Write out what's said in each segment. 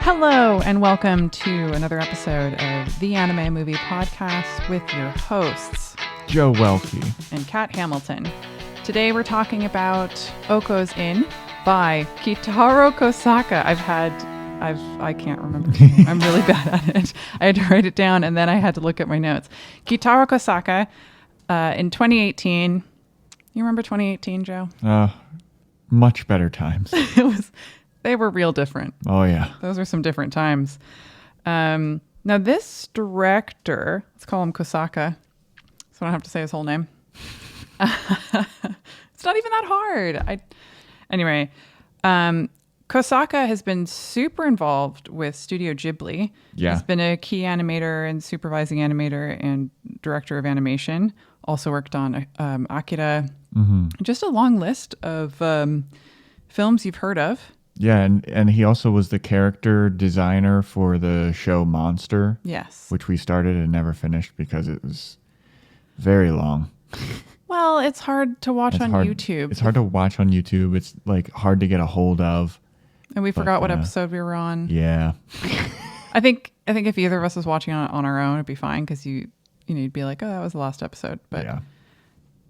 Hello, and welcome to another episode of the Anime Movie Podcast with your hosts, Joe Welke and Kat Hamilton. Today we're talking about Okko's Inn by Kitarou Kousaka. I can't remember. I'm really bad at it. I had to write it down and then I had to look at my notes. Kitarou Kousaka in 2018. You remember 2018, Joe? Much better times. They were real different. Oh, yeah. Those are some different times. Now, this director, let's call him Kousaka, so I don't have to say his whole name. It's not even that hard. Anyway, Kousaka has been super involved with Studio Ghibli. Yeah. He's been a key animator and supervising animator and director of animation. Also worked on Akira. Mm-hmm. Just a long list of films you've heard of. Yeah, and he also was the character designer for the show Monster. Yes. Which we started and never finished because it was very long. Well, it's hard to watch on YouTube. It's hard to watch on YouTube. It's like hard to get a hold of. And we forgot what episode we were on. Yeah. I think if either of us was watching on our own, it'd be fine because you'd be like, oh, that was the last episode. But yeah.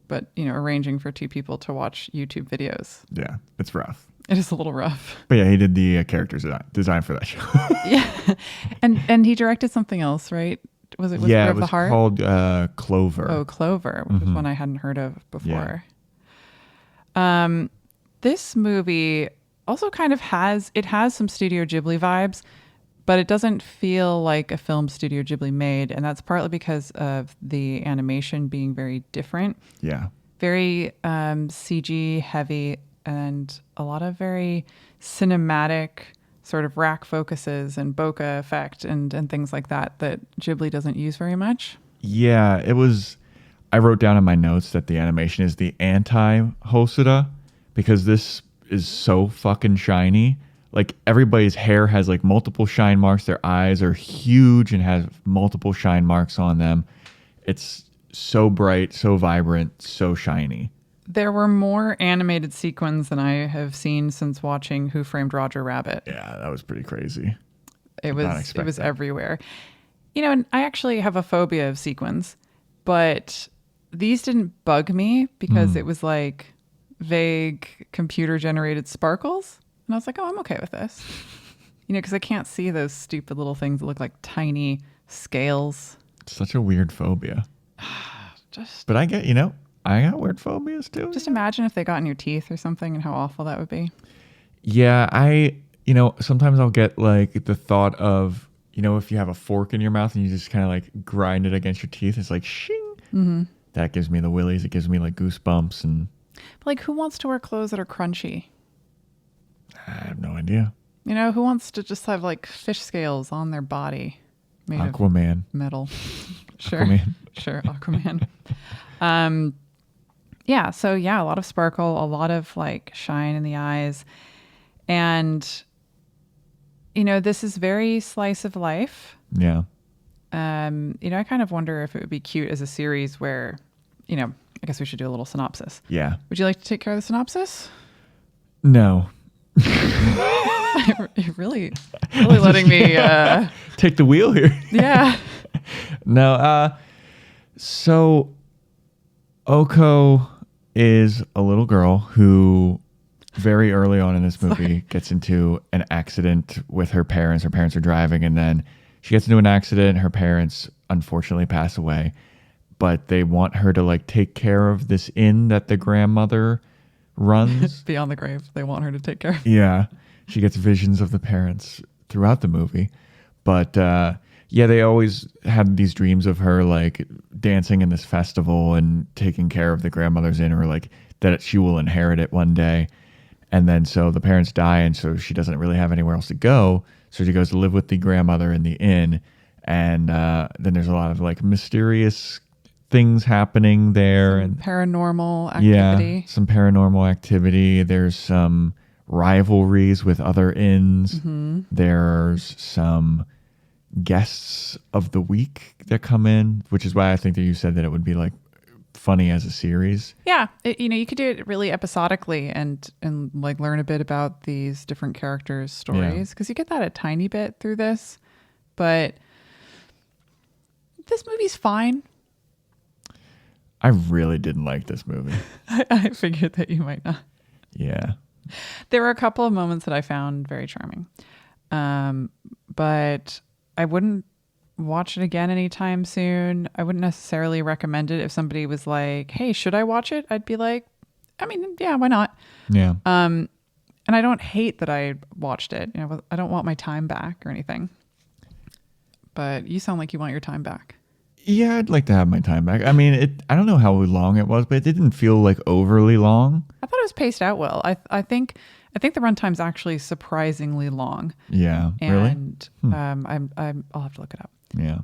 But arranging for two people to watch YouTube videos. Yeah, it's rough. It is a little rough. But yeah, he did the character design for that show. Yeah, and he directed something else, right? Was it Fear of the Heart? Called Clover. Oh, Clover, which was one I hadn't heard of before. Yeah. This movie also kind of has some Studio Ghibli vibes, but it doesn't feel like a film Studio Ghibli made, and that's partly because of the animation being very different. Yeah. Very CG heavy and a lot of very cinematic sort of rack focuses and bokeh effect and things like that Ghibli doesn't use very much. Yeah, I wrote down in my notes that the animation is the anti-Hosoda because this is so fucking shiny. Like everybody's hair has like multiple shine marks. Their eyes are huge and have multiple shine marks on them. It's so bright, so vibrant, so shiny. There were more animated sequins than I have seen since watching Who Framed Roger Rabbit. Yeah, that was pretty crazy. It was everywhere. And I actually have a phobia of sequins, but these didn't bug me because it was like vague computer generated sparkles. And I was like, oh, I'm okay with this. Because I can't see those stupid little things that look like tiny scales. Such a weird phobia. But I get, I got weird phobias too. Just imagine if they got in your teeth or something and how awful that would be. Yeah, sometimes I'll get like the thought of, if you have a fork in your mouth and you just kind of like grind it against your teeth, it's like shing. Mm-hmm. That gives me the willies. It gives me like goosebumps. But like, who wants to wear clothes that are crunchy? I have no idea. Who wants to just have like fish scales on their body made Aquaman. of metal? Sure. Aquaman. Sure, Aquaman. A lot of sparkle, a lot of like shine in the eyes. And, this is very slice of life. Yeah. I kind of wonder if it would be cute as a series where, I guess we should do a little synopsis. Yeah. Would you like to take care of the synopsis? No. You're really letting me take the wheel here. Yeah. No. So Okko is a little girl who very early on in this movie gets into an accident with her parents. Her parents are driving and then she gets into an accident. Her parents unfortunately pass away, but they want her to like take care of this inn that the grandmother runs. Beyond the grave. They want her to take care of. Yeah. She gets visions of the parents throughout the movie. But they always had these dreams of her like dancing in this festival and taking care of the grandmother's inn, or like that she will inherit it one day. And then so the parents die and so she doesn't really have anywhere else to go. So she goes to live with the grandmother in the inn. And then there's a lot of like mysterious things happening there. And paranormal activity. Yeah, some paranormal activity. There's some rivalries with other inns. Mm-hmm. There's some guests of the week that come in, which is why I think that you said that it would be like funny as a series. Yeah, you could do it really episodically and like learn a bit about these different characters' stories, because you get that a tiny bit through this. But this movie's fine. I really didn't like this movie. I figured that you might not. Yeah. There were a couple of moments that I found very charming. But I wouldn't watch it again anytime soon. I wouldn't necessarily recommend it if somebody was like, hey, should I watch it? I'd be like, I mean, yeah, why not? Yeah. And I don't hate that I watched it. I don't want my time back or anything. But you sound like you want your time back. Yeah, I'd like to have my time back. I mean, I don't know how long it was, but it didn't feel like overly long. I thought it was paced out well. I think the runtime's actually surprisingly long. Yeah, and really? I'll have to look it up. Yeah.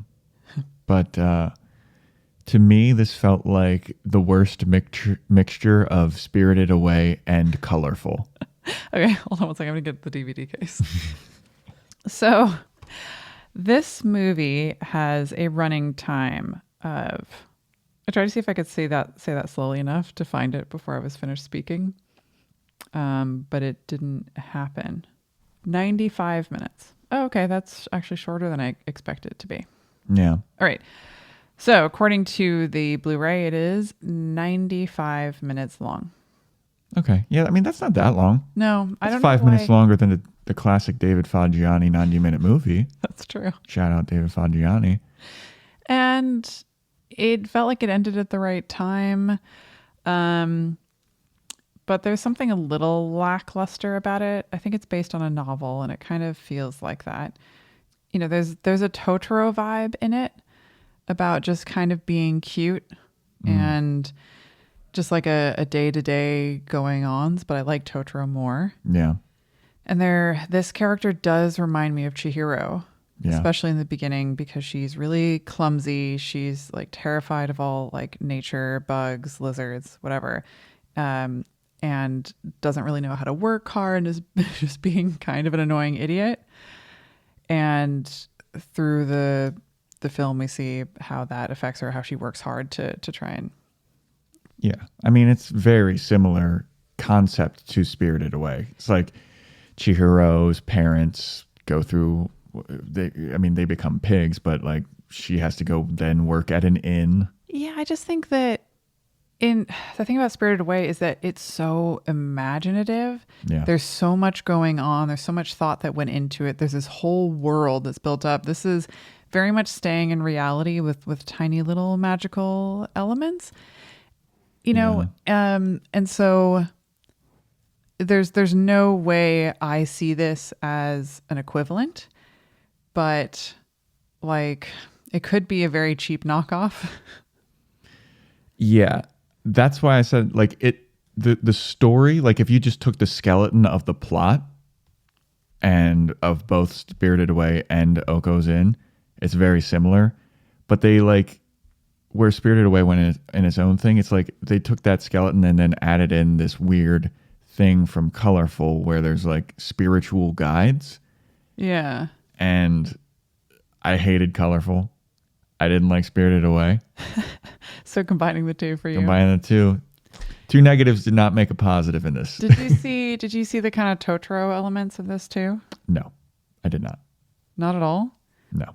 But to me, this felt like the worst mixture of Spirited Away and Colorful. Okay, hold on one second. I'm going to get the DVD case. So this movie has a running time of... I tried to see if I could say that slowly enough to find it before I was finished speaking. But it didn't happen. 95 minutes. Oh, okay. That's actually shorter than I expected it to be. Yeah. All right. So according to the Blu-ray, it is 95 minutes long. Okay. Yeah. I mean, that's not that long. No, I don't know. 5 minutes longer than the classic David Foggiani 90-minute movie. That's true. Shout out David Foggiani. And it felt like it ended at the right time. But there's something a little lackluster about it. I think it's based on a novel, and it kind of feels like that. There's a Totoro vibe in it about just kind of being cute and just like a day-to-day going-ons, but I like Totoro more. Yeah. And this character does remind me of Chihiro, especially in the beginning, because she's really clumsy. She's like terrified of all like nature, bugs, lizards, whatever. And doesn't really know how to work hard and is just being kind of an annoying idiot. And through the film, we see how that affects her, how she works hard to try and... Yeah. I mean, it's very similar concept to Spirited Away. It's like Chihiro's parents go through... They become pigs, but like she has to go then work at an inn. Yeah, I just think that the thing about Spirited Away is that it's so imaginative. Yeah. There's so much going on. There's so much thought that went into it. There's this whole world that's built up. This is very much staying in reality with tiny little magical elements. And so there's no way I see this as an equivalent, but like it could be a very cheap knockoff. Yeah. That's why I said like the story, like if you just took the skeleton of the plot and of both Spirited Away and Okko's Inn, it's very similar, but they like where Spirited Away went in its own thing. It's like they took that skeleton and then added in this weird thing from Colorful where there's like spiritual guides. Yeah. And I hated Colorful. I didn't like Spirited Away. So combining the two for you. Combining the two negatives did not make a positive in this. Did you see the kind of Totoro elements of this too? No, I did not. Not at all? No.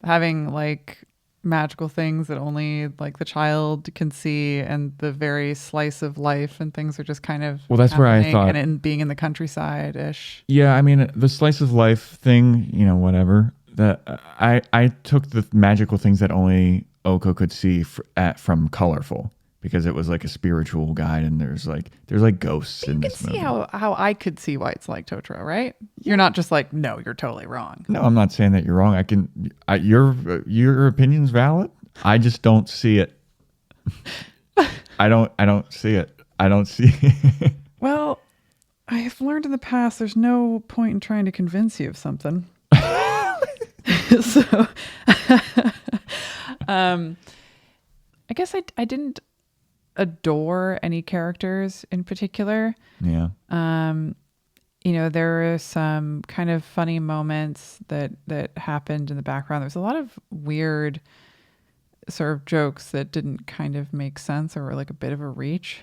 Having like magical things that only like the child can see, and the very slice of life and things are just kind of... Well, that's where I thought... And being in the countryside-ish. Yeah, I mean, the slice of life thing, whatever. That I took the magical things that only Okko could see from Colorful, because it was like a spiritual guide, and there's like ghosts in this movie. You can see how I could see why it's like Totoro, right? You're not just like, no, you're totally wrong. No, I'm not saying that you're wrong. Your opinion's valid. I just don't see it. I don't see it. I don't see it. Well, I have learned in the past there's no point in trying to convince you of something. So I guess I didn't adore any characters in particular. Yeah. There were some kind of funny moments that happened in the background. There's a lot of weird sort of jokes that didn't kind of make sense or were like a bit of a reach.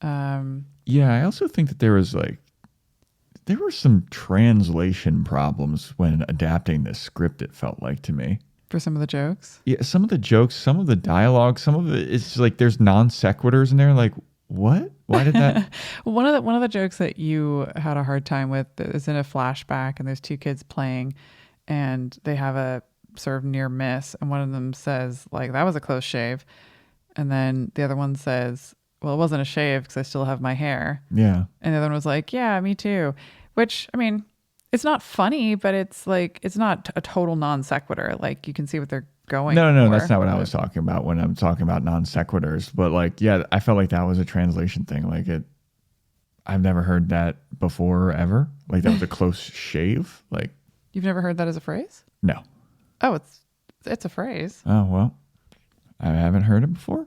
Yeah, I also think that there were some translation problems when adapting this script, it felt like to me. For some of the jokes? Yeah, some of the jokes, some of the dialogue, some of it, it's like there's non sequiturs in there. Like, what? Why did that? One of the jokes that you had a hard time with is in a flashback, and there's two kids playing, and they have a sort of near miss, and one of them says, like, that was a close shave. And then the other one says, well, it wasn't a shave because I still have my hair. Yeah. And the other one was like, yeah, me too. Which, I mean, it's not funny, but it's like, it's not a total non sequitur. Like, you can see what they're going No, for. that's not what I was talking about when I'm talking about non sequiturs. But like, yeah, I felt like that was a translation thing. Like I've never heard that before ever. Like that was a close shave. Like, you've never heard that as a phrase? No. Oh, it's a phrase. Oh, well, I haven't heard it before.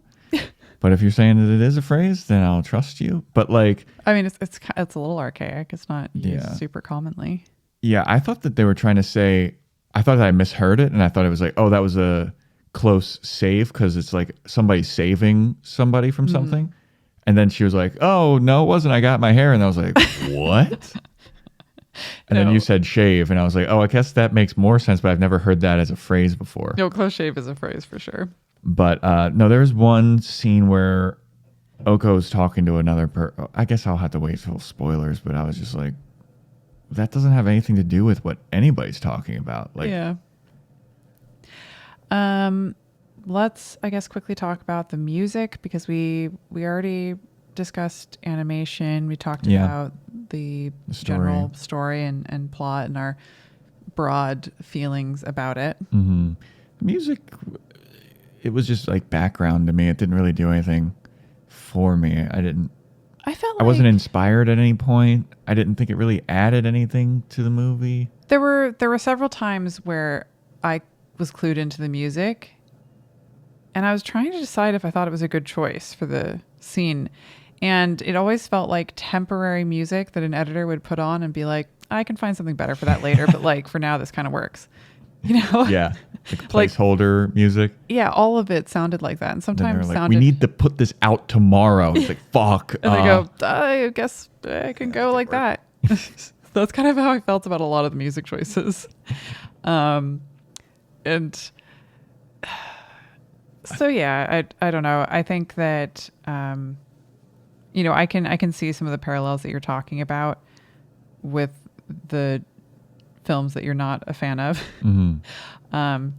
But if you're saying that it is a phrase, then I'll trust you. But like, I mean, it's a little archaic. It's not used super commonly. Yeah, I thought that they were trying to say, I thought that I misheard it, and I thought it was like, oh, that was a close save because it's like somebody saving somebody from something. And then she was like, oh, no, it wasn't. I got my hair. And I was like, what? And then you said shave, and I was like, oh, I guess that makes more sense, but I've never heard that as a phrase before. No, close shave is a phrase for sure. But no, there's one scene where Okko's talking to another I guess I'll have to wait till spoilers, but I was just like, that doesn't have anything to do with what anybody's talking about. Like, yeah. Let's, I guess, quickly talk about the music because we already discussed animation. We talked about the general story and plot and our broad feelings about it. Mm-hmm. Music, it was just like background to me. It didn't really do anything for me. I wasn't inspired at any point. I didn't think it really added anything to the movie. There were several times where I was clued into the music, and I was trying to decide if I thought it was a good choice for the scene. And it always felt like temporary music that an editor would put on and be like, I can find something better for that later, but like for now, this kind of works. You know? Yeah. Like placeholder music. Yeah, all of it sounded like that. And sometimes like, we need to put this out tomorrow. It's like, fuck. And they go, I guess I can go like that. That's kind of how I felt about a lot of the music choices. And so, yeah, I don't know. I think that, you know, I can see some of the parallels that you're talking about with the films that you're not a fan of. Mm-hmm.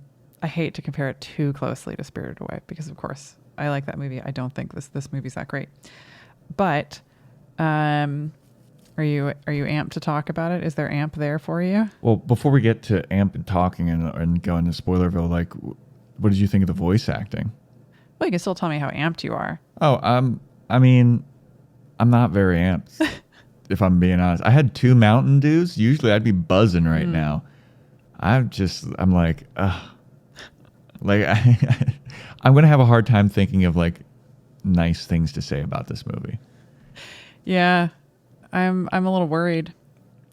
I hate to compare it too closely to Spirited Away because, of course, I like that movie. I don't think this movie's that great. But are you amped to talk about it? Is there amp there for you? Well, before we get to amp and talking and go into Spoilerville, like, what did you think of the voice acting? Well, you can still tell me how amped you are. Oh, I mean, I'm not very amped. If I'm being honest, I had 2 Mountain Dews. Usually I'd be buzzing right now. I'm like, ugh. Like, I'm going to have a hard time thinking of like nice things to say about this movie. Yeah, I'm a little worried.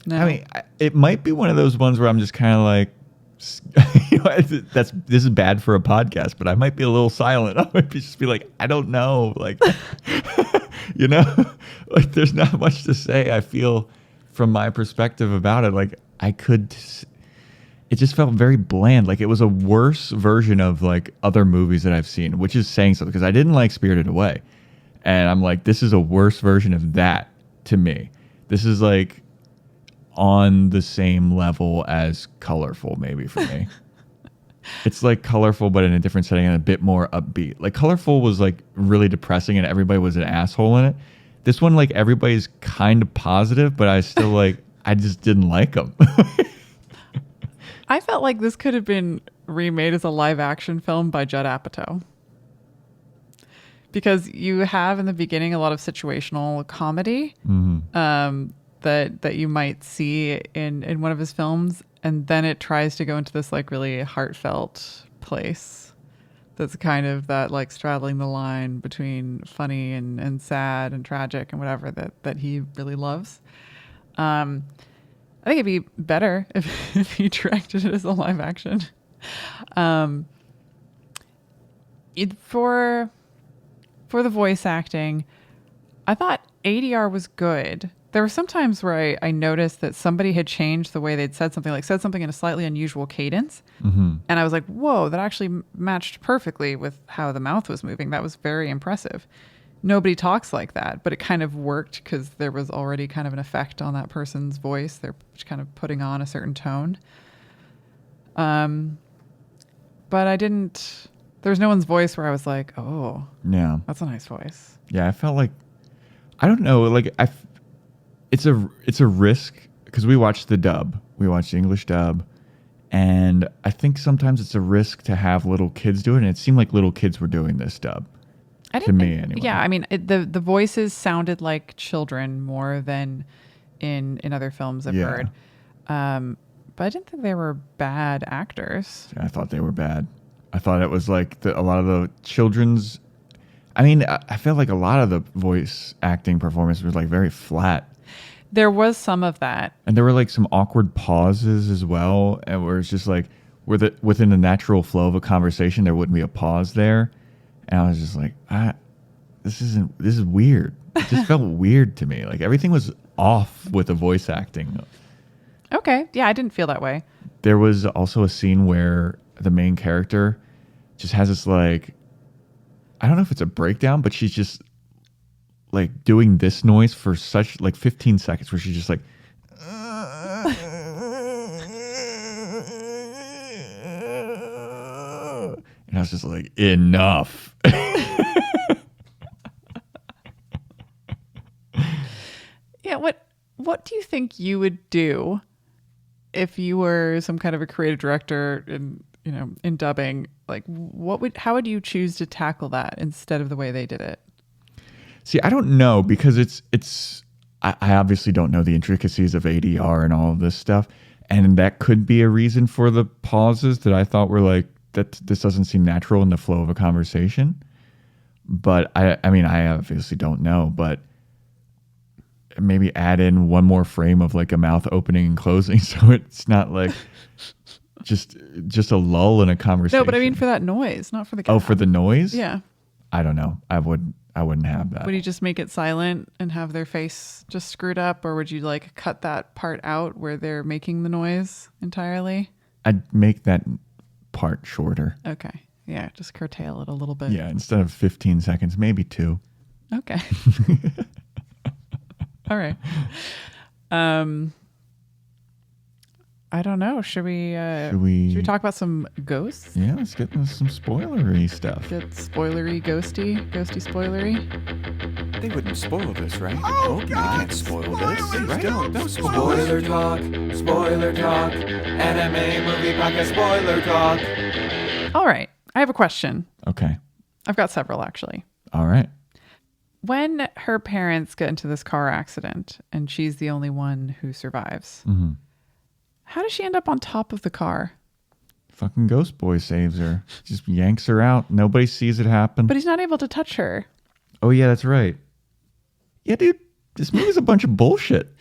No. I mean, it might be one of those ones where I'm just kind of like, you know, this is bad for a podcast, but I might be a little silent. I might just be like, I don't know. Like, you know, like there's not much to say. I feel from my perspective about it, like it just felt very bland. Like it was a worse version of like other movies that I've seen, which is saying something because I didn't like Spirited Away. And I'm like, this is a worse version of that to me. This is like on the same level as Colorful, maybe for me. It's like Colorful, but in a different setting and a bit more upbeat. Like Colorful was like really depressing and everybody was an asshole in it. This one, like everybody's kind of positive, but I still like, I just didn't like them. I felt like this could have been remade as a live action film by Judd Apatow. Because you have in the beginning a lot of situational comedy that you might see in one of his films. And then it tries to go into this like really heartfelt place that's kind of that like straddling the line between funny and sad and tragic and whatever that he really loves. I think it'd be better if he directed it as a live action. For the voice acting, I thought ADR was good. There were some times where I noticed that somebody had changed the way they'd said something, like said something in a slightly unusual cadence. Mm-hmm. And I was like, whoa, that actually matched perfectly with how the mouth was moving. That was very impressive. Nobody talks like that, but it kind of worked because there was already kind of an effect on that person's voice. They're kind of putting on a certain tone. But I didn't, there was no one's voice where I was like, oh, Yeah. that's a nice voice. Yeah, I felt like, I don't know, like it's a risk because we watched the dub, we watched the English dub, and I think sometimes it's a risk to have little kids do it, and it seemed like little kids were doing this dub. To me, anyway. Yeah, I mean, the voices sounded like children more than in other films I've heard. But I didn't think they were bad actors. I thought they were bad. I thought it was like a lot of the children's. I mean, I felt like a lot of the voice acting performance was like very flat. There was some of that. And there were like some awkward pauses as well. And where it's just like, within the natural flow of a conversation, there wouldn't be a pause there. And I was just like, this is weird. It just felt weird to me. Like everything was off with the voice acting. Okay. Yeah, I didn't feel that way. There was also a scene where the main character just has this like, I don't know if it's a breakdown, but she's just like doing this noise for such like 15 seconds where she's just like, and I was just like, enough. Yeah. What do you think you would do if you were some kind of a creative director in dubbing? Like how would you choose to tackle that instead of the way they did it? See, I don't know because I obviously don't know the intricacies of ADR and all of this stuff. And that could be a reason for the pauses that I thought were like, that this doesn't seem natural in the flow of a conversation. But I mean, I obviously don't know, but maybe add in one more frame of like a mouth opening and closing. So it's not like just a lull in a conversation. No, but I mean for that noise, not for the cat. Oh, for the noise? Yeah. I don't know. I wouldn't have that. Would you just make it silent and have their face just screwed up? Or would you like cut that part out where they're making the noise entirely? I'd make that part shorter. Okay. Yeah. Just curtail it a little bit. Yeah. Instead of 15 seconds, maybe 2. Okay. All right. I don't know. Should we talk about some ghosts? Yeah, let's get into some spoilery stuff. Get spoilery, ghosty spoilery. They wouldn't spoil this, right? Oh, God. They can't spoil this, right? No spoiler talk, anime movie podcast spoiler talk. All right. I have a question. Okay. I've got several, actually. All right. When her parents get into this car accident and she's the only one who survives, Mm-hmm. how does she end up on top of the car? Fucking Ghost Boy saves her. Just yanks her out. Nobody sees it happen. But he's not able to touch her. Oh, yeah, that's right. Yeah, dude, this movie's a bunch of bullshit.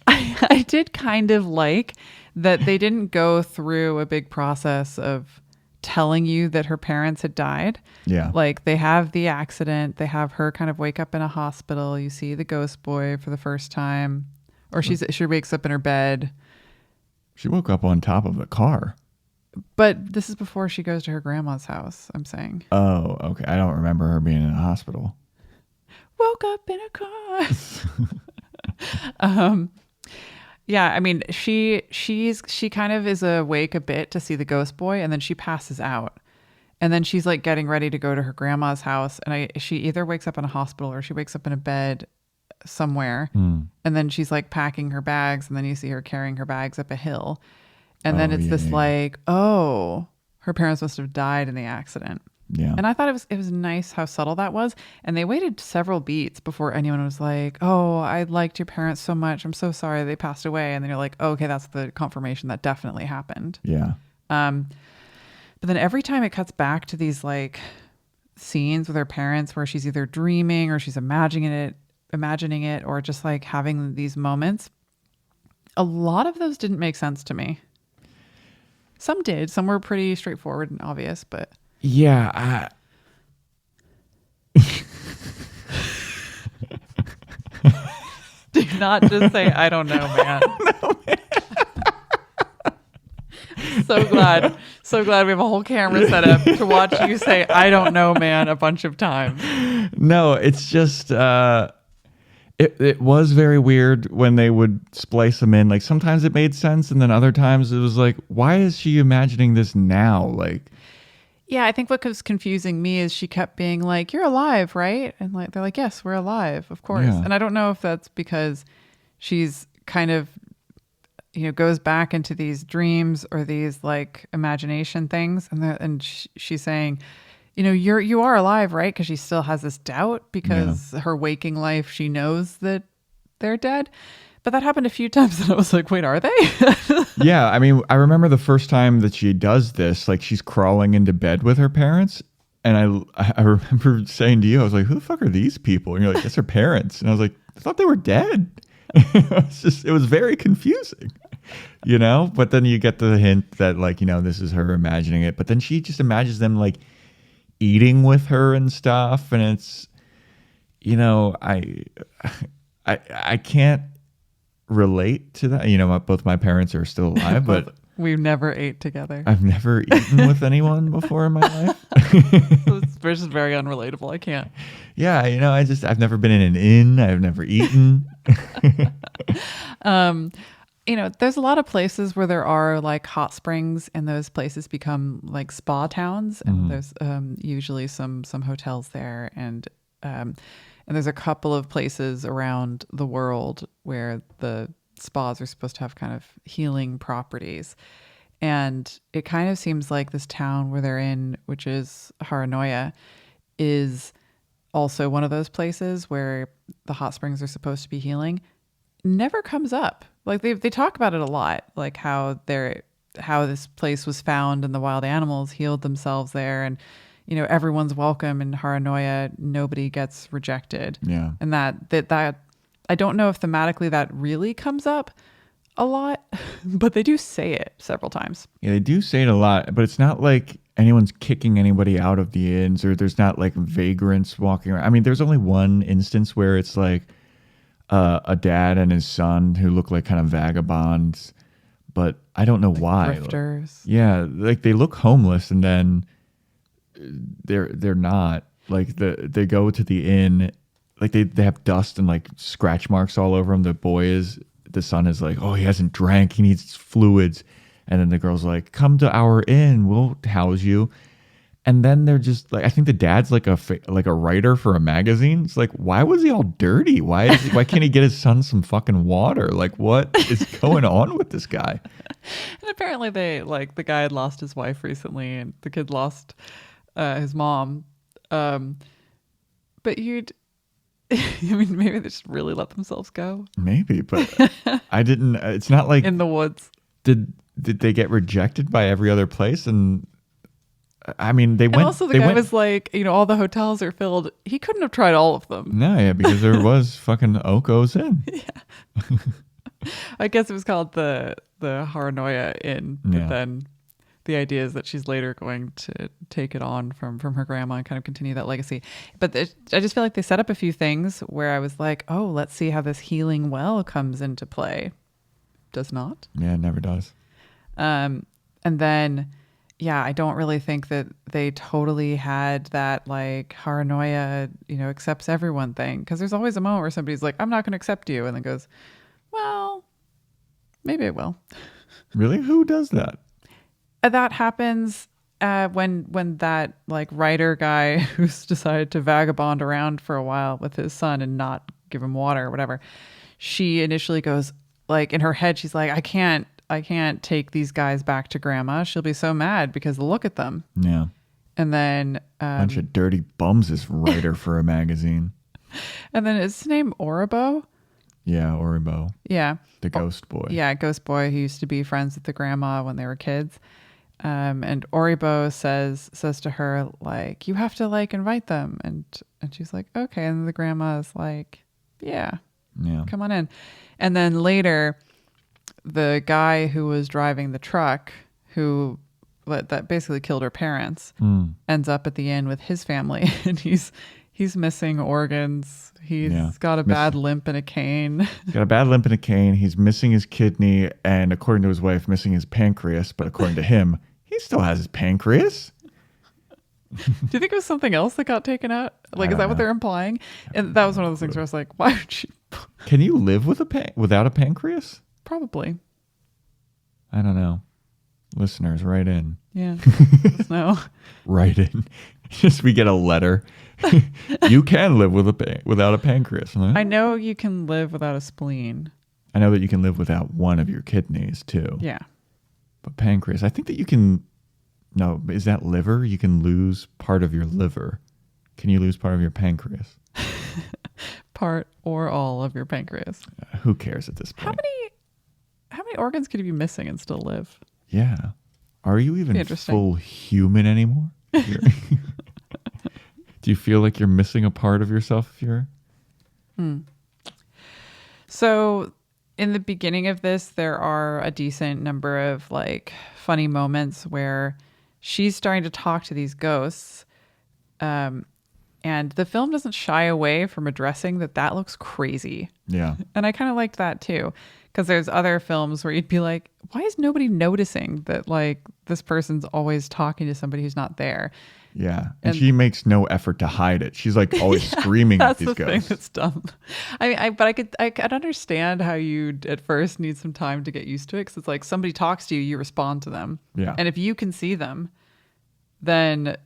I did kind of like that they didn't go through a big process of telling you that her parents had died. Yeah. Like they have the accident, they have her kind of wake up in a hospital. You see the ghost boy for the first time, or she wakes up in her bed. She woke up on top of the car. But this is before she goes to her grandma's house, I'm saying. Oh, okay. I don't remember her being in a hospital. Woke up in a car. Yeah, I mean, she kind of is awake a bit to see the ghost boy, and then she passes out. And then she's like getting ready to go to her grandma's house, and she either wakes up in a hospital or she wakes up in a bed somewhere. And then she's like packing her bags, and then you see her carrying her bags up a hill. And then it's like, oh, her parents must have died in the accident. Yeah. And I thought it was nice how subtle that was. And they waited several beats before anyone was like, oh, I liked your parents so much. I'm so sorry they passed away. And then you're like, oh, okay, that's the confirmation that definitely happened. Yeah. But then every time it cuts back to these like scenes with her parents where she's either dreaming or she's imagining it or just like having these moments, a lot of those didn't make sense to me. Some did. Some were pretty straightforward and obvious, but Yeah. Do not just say, I don't know, man. No, man. So glad we have a whole camera set up to watch you say, I don't know, man, a bunch of times. No, it's just, it was very weird when they would splice them in. Like sometimes it made sense. And then other times it was like, why is she imagining this now? Like, yeah, I think what was confusing me is she kept being like, you're alive, right? And like, they're like, yes, we're alive, of course. Yeah. And I don't know if that's because she's kind of, goes back into these dreams or these like imagination things. And she's saying, you are alive, right? Because she still has this doubt because her waking life, she knows that they're dead. But that happened a few times and I was like, wait, are they? Yeah. I mean, I remember the first time that she does this, like she's crawling into bed with her parents. And I remember saying to you, I was like, who the fuck are these people? And you're like, it's her parents. And I was like, I thought they were dead. It was very confusing, but then you get the hint that like, this is her imagining it, but then she just imagines them like eating with her and stuff. And it's, I can't relate to that. Both my parents are still alive, but we've never ate together. I've never eaten with anyone before in my life. It's just very unrelatable. I can't. Yeah, I've never been in an inn. I've never eaten. There's a lot of places where there are like hot springs, and those places become like spa towns. And there's usually some hotels there, and there's a couple of places around the world where the spas are supposed to have kind of healing properties. And it kind of seems like this town where they're in, which is Haranoya, is also one of those places where the hot springs are supposed to be healing. Never comes up. Like they talk about it a lot, like how this place was found and the wild animals healed themselves there, and everyone's welcome in Haranoya. Nobody gets rejected. Yeah, and that I don't know if thematically that really comes up a lot, but they do say it several times. Yeah, they do say it a lot, but it's not like anyone's kicking anybody out of the inns, or there's not like vagrants walking around. I mean, there's only one instance where it's like a dad and his son who look like kind of vagabonds, but I don't know why. Grifters. Yeah, like they look homeless, and then they're not. Like they go to the inn, like they have dust and like scratch marks all over him. The son is like, oh, he hasn't drank, he needs fluids. And then the girl's like, come to our inn, we'll house you. And then they're just like, I think the dad's like a writer for a magazine. It's like, why was he all dirty? Why can't he get his son some fucking water? Like, what is going on with this guy? And apparently the guy had lost his wife recently, and the kid lost his mom. But maybe they just really let themselves go. Maybe, but I didn't. It's not like in the woods. Did they get rejected by every other place? And I mean, they went. And also, the guy was like, all the hotels are filled. He couldn't have tried all of them. No, yeah, because there was fucking Okko's Inn. Yeah. I guess it was called the Haranoya Inn, but then the idea is that she's later going to take it on from her grandma and kind of continue that legacy. But I just feel like they set up a few things where I was like, oh, let's see how this healing well comes into play. Does not. Yeah, it never does. And then, I don't really think that they totally had that like Haranoya, accepts everyone thing. Because there's always a moment where somebody's like, I'm not going to accept you. And then goes, well, maybe I will. Really? Who does that? That happens when that like writer guy who's decided to vagabond around for a while with his son and not give him water or whatever. She initially goes, like in her head, she's like, I can't take these guys back to grandma. She'll be so mad because look at them. Yeah. And then bunch of dirty bums, this writer for a magazine. And then is his name Oribo? Yeah, Oribo. Yeah. The ghost boy. Yeah, ghost boy who used to be friends with the grandma when they were kids. And Oribo says to her, like, you have to like invite them. And she's like, okay. And the grandma is like, yeah, come on in. And then later, the guy who was driving the truck, who that basically killed her parents, ends up at the inn with his family, and he's missing organs. He's got a bad limp and a cane. He's got a bad limp and a cane. He's missing his kidney, and according to his wife, missing his pancreas. But according to him, he still has his pancreas. Do you think it was something else that got taken out? Like, is that what they're implying? And that was one of those things where I was like, why would you? Can you live with without a pancreas? Probably. I don't know. Listeners, write in. Yeah. No. Write in. Just we get a letter. You can live without a pancreas. Huh? I know you can live without a spleen. I know that you can live without one of your kidneys too. Yeah. But pancreas, I think that you can. No, is that liver? You can lose part of your liver. Can you lose part of your pancreas? Part or all of your pancreas. Who cares at this point? How many organs could you be missing and still live? Yeah. Are you even full human anymore? Do you feel like you're missing a part of yourself if you're... So in the beginning of this, there are a decent number of like funny moments where she's starting to talk to these ghosts. And the film doesn't shy away from addressing that looks crazy. Yeah. And I kind of liked that too. Because there's other films where you'd be like, why is nobody noticing that like this person's always talking to somebody who's not there? Yeah. And she makes no effort to hide it. She's like always screaming at these ghosts. That's the thing that's dumb. But I could understand how you at first need some time to get used to it. Because it's like somebody talks to you, you respond to them. Yeah. And if you can see them, then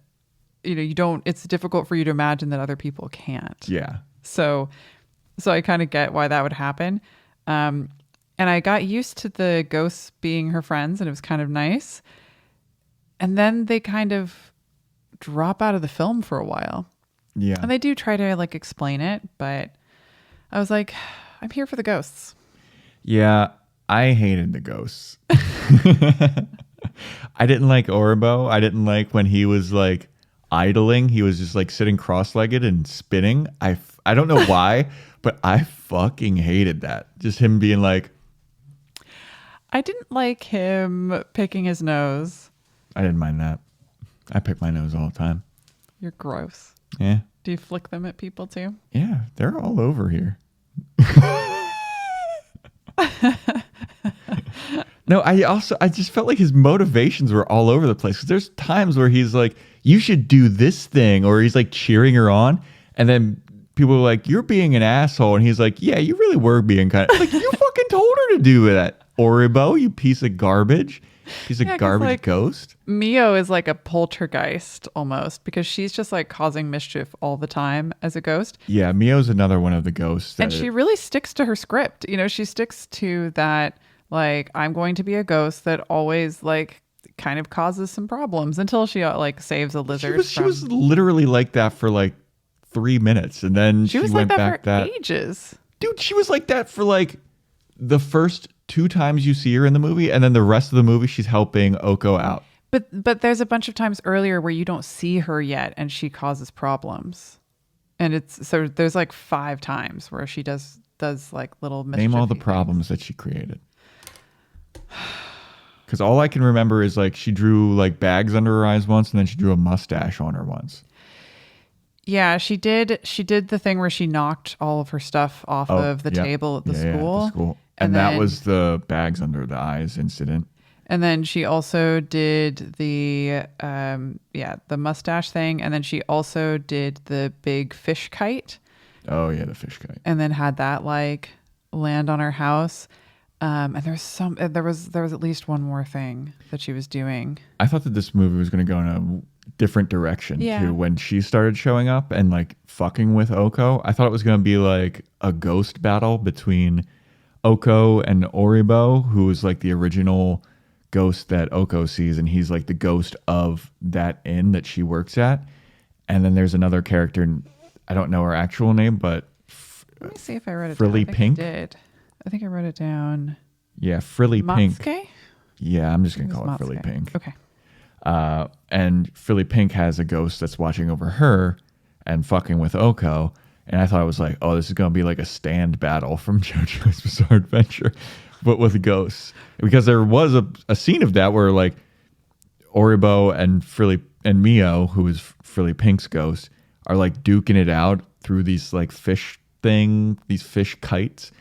it's difficult for you to imagine that other people can't. Yeah. So I kind of get why that would happen. And I got used to the ghosts being her friends, and it was kind of nice. And then they kind of drop out of the film for a while. Yeah. And they do try to like explain it, but I was like, I'm here for the ghosts. Yeah, I hated the ghosts. I didn't like Oribo. I didn't like when he was like idling. He was just like sitting cross-legged and spinning. I don't know why, but I fucking hated that. Just him being like... I didn't like him picking his nose. I didn't mind that. I pick my nose all the time. You're gross. Yeah. Do you flick them at people too? Yeah, they're all over here. No, I just felt like his motivations were all over the place. 'Cause there's times where he's like, you should do this thing, or he's like cheering her on. And then people are like, you're being an asshole. And he's like, yeah, you really were being kind of like, you fucking told her to do that. Oribo, you piece of garbage. Piece of garbage like, ghost. Mio is like a poltergeist almost, because she's just like causing mischief all the time as a ghost. Yeah, Mio's another one of the ghosts. And she really sticks to her script. She sticks to that, like, I'm going to be a ghost that always like kind of causes some problems until she like saves a lizard. She was literally like that for like 3 minutes, and then she was went like back that for ages. Dude, she was like that for like the first 2 times you see her in the movie, and then the rest of the movie she's helping Okko out. But there's a bunch of times earlier where you don't see her yet and she causes problems. And so there's like 5 times where she does like little mischief. Name all the problems that she created. Because all I can remember is like she drew like bags under her eyes once, and then she drew a mustache on her once. Yeah, she did the thing where she knocked all of her stuff off of the table at the school. At the school. And that was the bags under the eyes incident. And then she also did the mustache thing. And then she also did the big fish kite. Oh yeah, the fish kite. And then had that like land on her house. And there was at least one more thing that she was doing. I thought that this movie was going to go in a different direction to when she started showing up and like fucking with Okko. I thought it was going to be like a ghost battle between Okko and Oribo, who is like the original ghost that Okko sees, and he's like the ghost of that inn that she works at. And then there's another character, I don't know her actual name, but let me see if I wrote it Frilly down. Pink. I think I wrote it down. Yeah, Frilly Pink. Matsuke? Yeah, I'm just gonna call it Frilly Pink. Okay. And Frilly Pink has a ghost that's watching over her and fucking with Okko. And I thought it was like, oh, this is going to be like a stand battle from JoJo's Bizarre Adventure, but with ghosts. Because there was a scene of that where like Oribo and Frilly and Mio, who is Frilly Pink's ghost, are like duking it out through these like fish kites,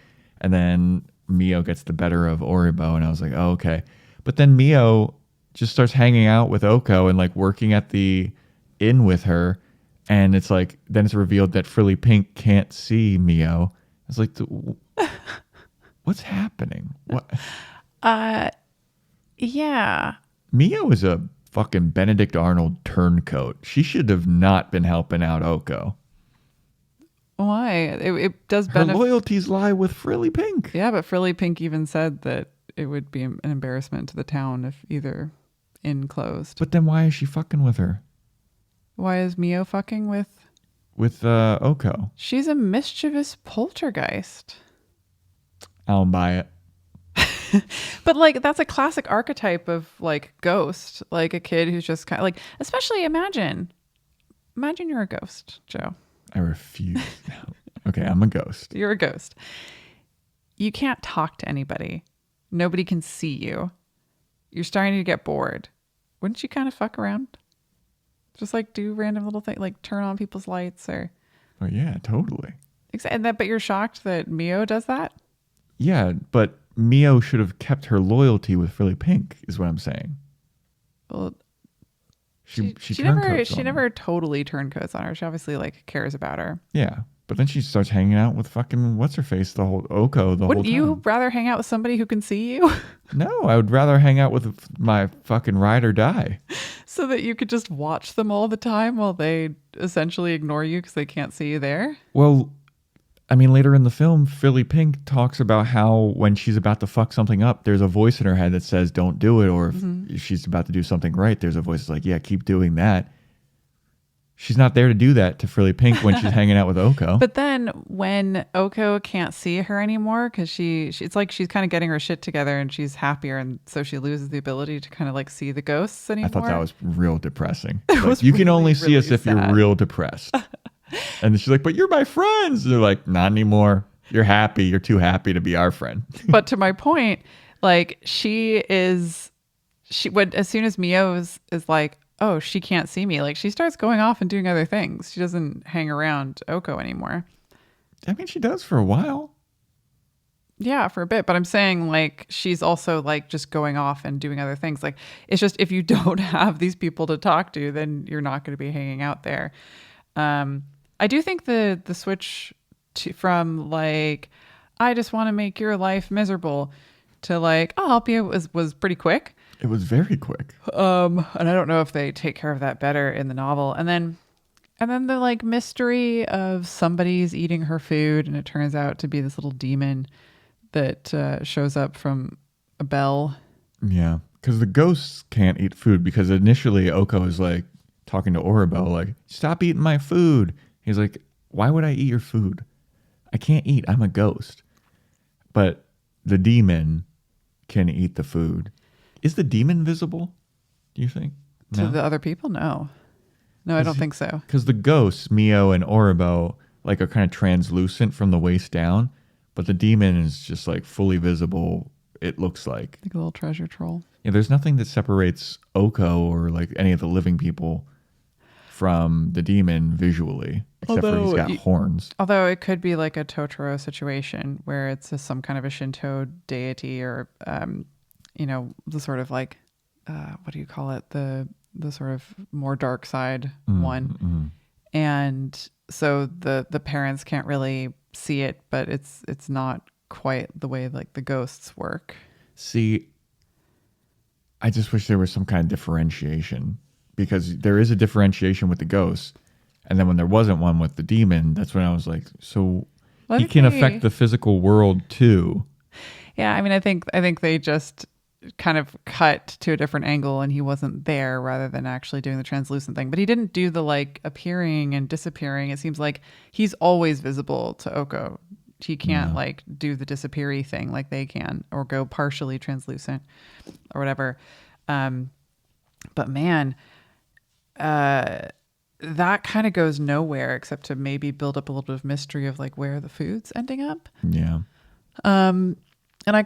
and then Mio gets the better of Oribo, and I was like, oh, okay. But then Mio just starts hanging out with Okko and like working at the inn with her, and it's like then it's revealed that Frilly Pink can't see Mio. It's like, what's happening? What? Yeah. Mio is a fucking Benedict Arnold turncoat. She should have not been helping out Okko. Why? It does Her loyalties lie with Frilly Pink. Yeah, but Frilly Pink even said that it would be an embarrassment to the town if either inn closed. But then why is she fucking with her? Why is Mio fucking with Okko? She's a mischievous poltergeist. I don't buy it. But like that's a classic archetype of like ghost, like a kid who's just kind of like, especially imagine you're a ghost, Joe. I refuse. Okay, I'm a ghost. You're a ghost. You can't talk to anybody. Nobody can see you. You're starting to get bored. Wouldn't you kind of fuck around? Just like do random little things, like turn on people's lights or. Oh yeah, totally. But you're shocked that Mio does that? Yeah, but Mio should have kept her loyalty with Frilly Pink, is what I'm saying. Well, she never totally turncoats on her. She obviously like cares about her. Yeah, but then she starts hanging out with fucking what's her face, the whole Okko. Wouldn't you rather hang out with somebody who can see you? No, I would rather hang out with my fucking ride or die. So that you could just watch them all the time while they essentially ignore you because they can't see you there? Well, I mean, later in the film, Frilly Pink talks about how when she's about to fuck something up, there's a voice in her head that says, don't do it. Or if she's about to do something right, there's a voice that's like, yeah, keep doing that. She's not there to do that to Frilly Pink when she's hanging out with Okko. But then when Okko can't see her anymore because it's like she's kind of getting her shit together and she's happier, and so she loses the ability to kind of like see the ghosts anymore. I thought that was real depressing. Like, you can only see us if sad. you're real depressed. And she's like, but you're my friends. And they're like, not anymore. You're happy. You're too happy to be our friend. But to my point, like as soon as Mio is like, oh, she can't see me, like she starts going off and doing other things. She doesn't hang around Okko anymore. I mean, she does for a while. Yeah, for a bit. But I'm saying like she's also like just going off and doing other things. Like it's just if you don't have these people to talk to, then you're not going to be hanging out there. I do think the switch from like, I just want to make your life miserable to like, I'll help you was pretty quick. It was very quick. And I don't know if they take care of that better in the novel. And then the like mystery of somebody's eating her food, and it turns out to be this little demon that shows up from a bell. Yeah, because the ghosts can't eat food, because initially Okko is like talking to Oribo like, stop eating my food. He's like, why would I eat your food? I can't eat. I'm a ghost. But the demon can eat the food. Is the demon visible, do you think? To the other people? No, I don't think so. Because the ghosts, Mio and Oribo, like are kind of translucent from the waist down, but the demon is just like fully visible, it looks like. Like a little treasure troll. Yeah, there's nothing that separates Okko or like any of the living people from the demon visually, except for he's got horns. Although it could be like a Totoro situation where it's some kind of a Shinto deity, or the sort of like what do you call it, the sort of more dark side one. And so the parents can't really see it, but it's not quite the way like the ghosts work. See, I just wish there was some kind of differentiation, because there is a differentiation with the ghosts, and then when there wasn't one with the demon, that's when I was like, so he can affect the physical world too. Yeah, I mean, I think they just kind of cut to a different angle, and he wasn't there, rather than actually doing the translucent thing. But he didn't do the like appearing and disappearing. It seems like he's always visible to Okko. He can't like do the disappeary thing like they can, or go partially translucent or whatever. But man, that kind of goes nowhere, except to maybe build up a little bit of mystery of like where the food's ending up. Yeah. And I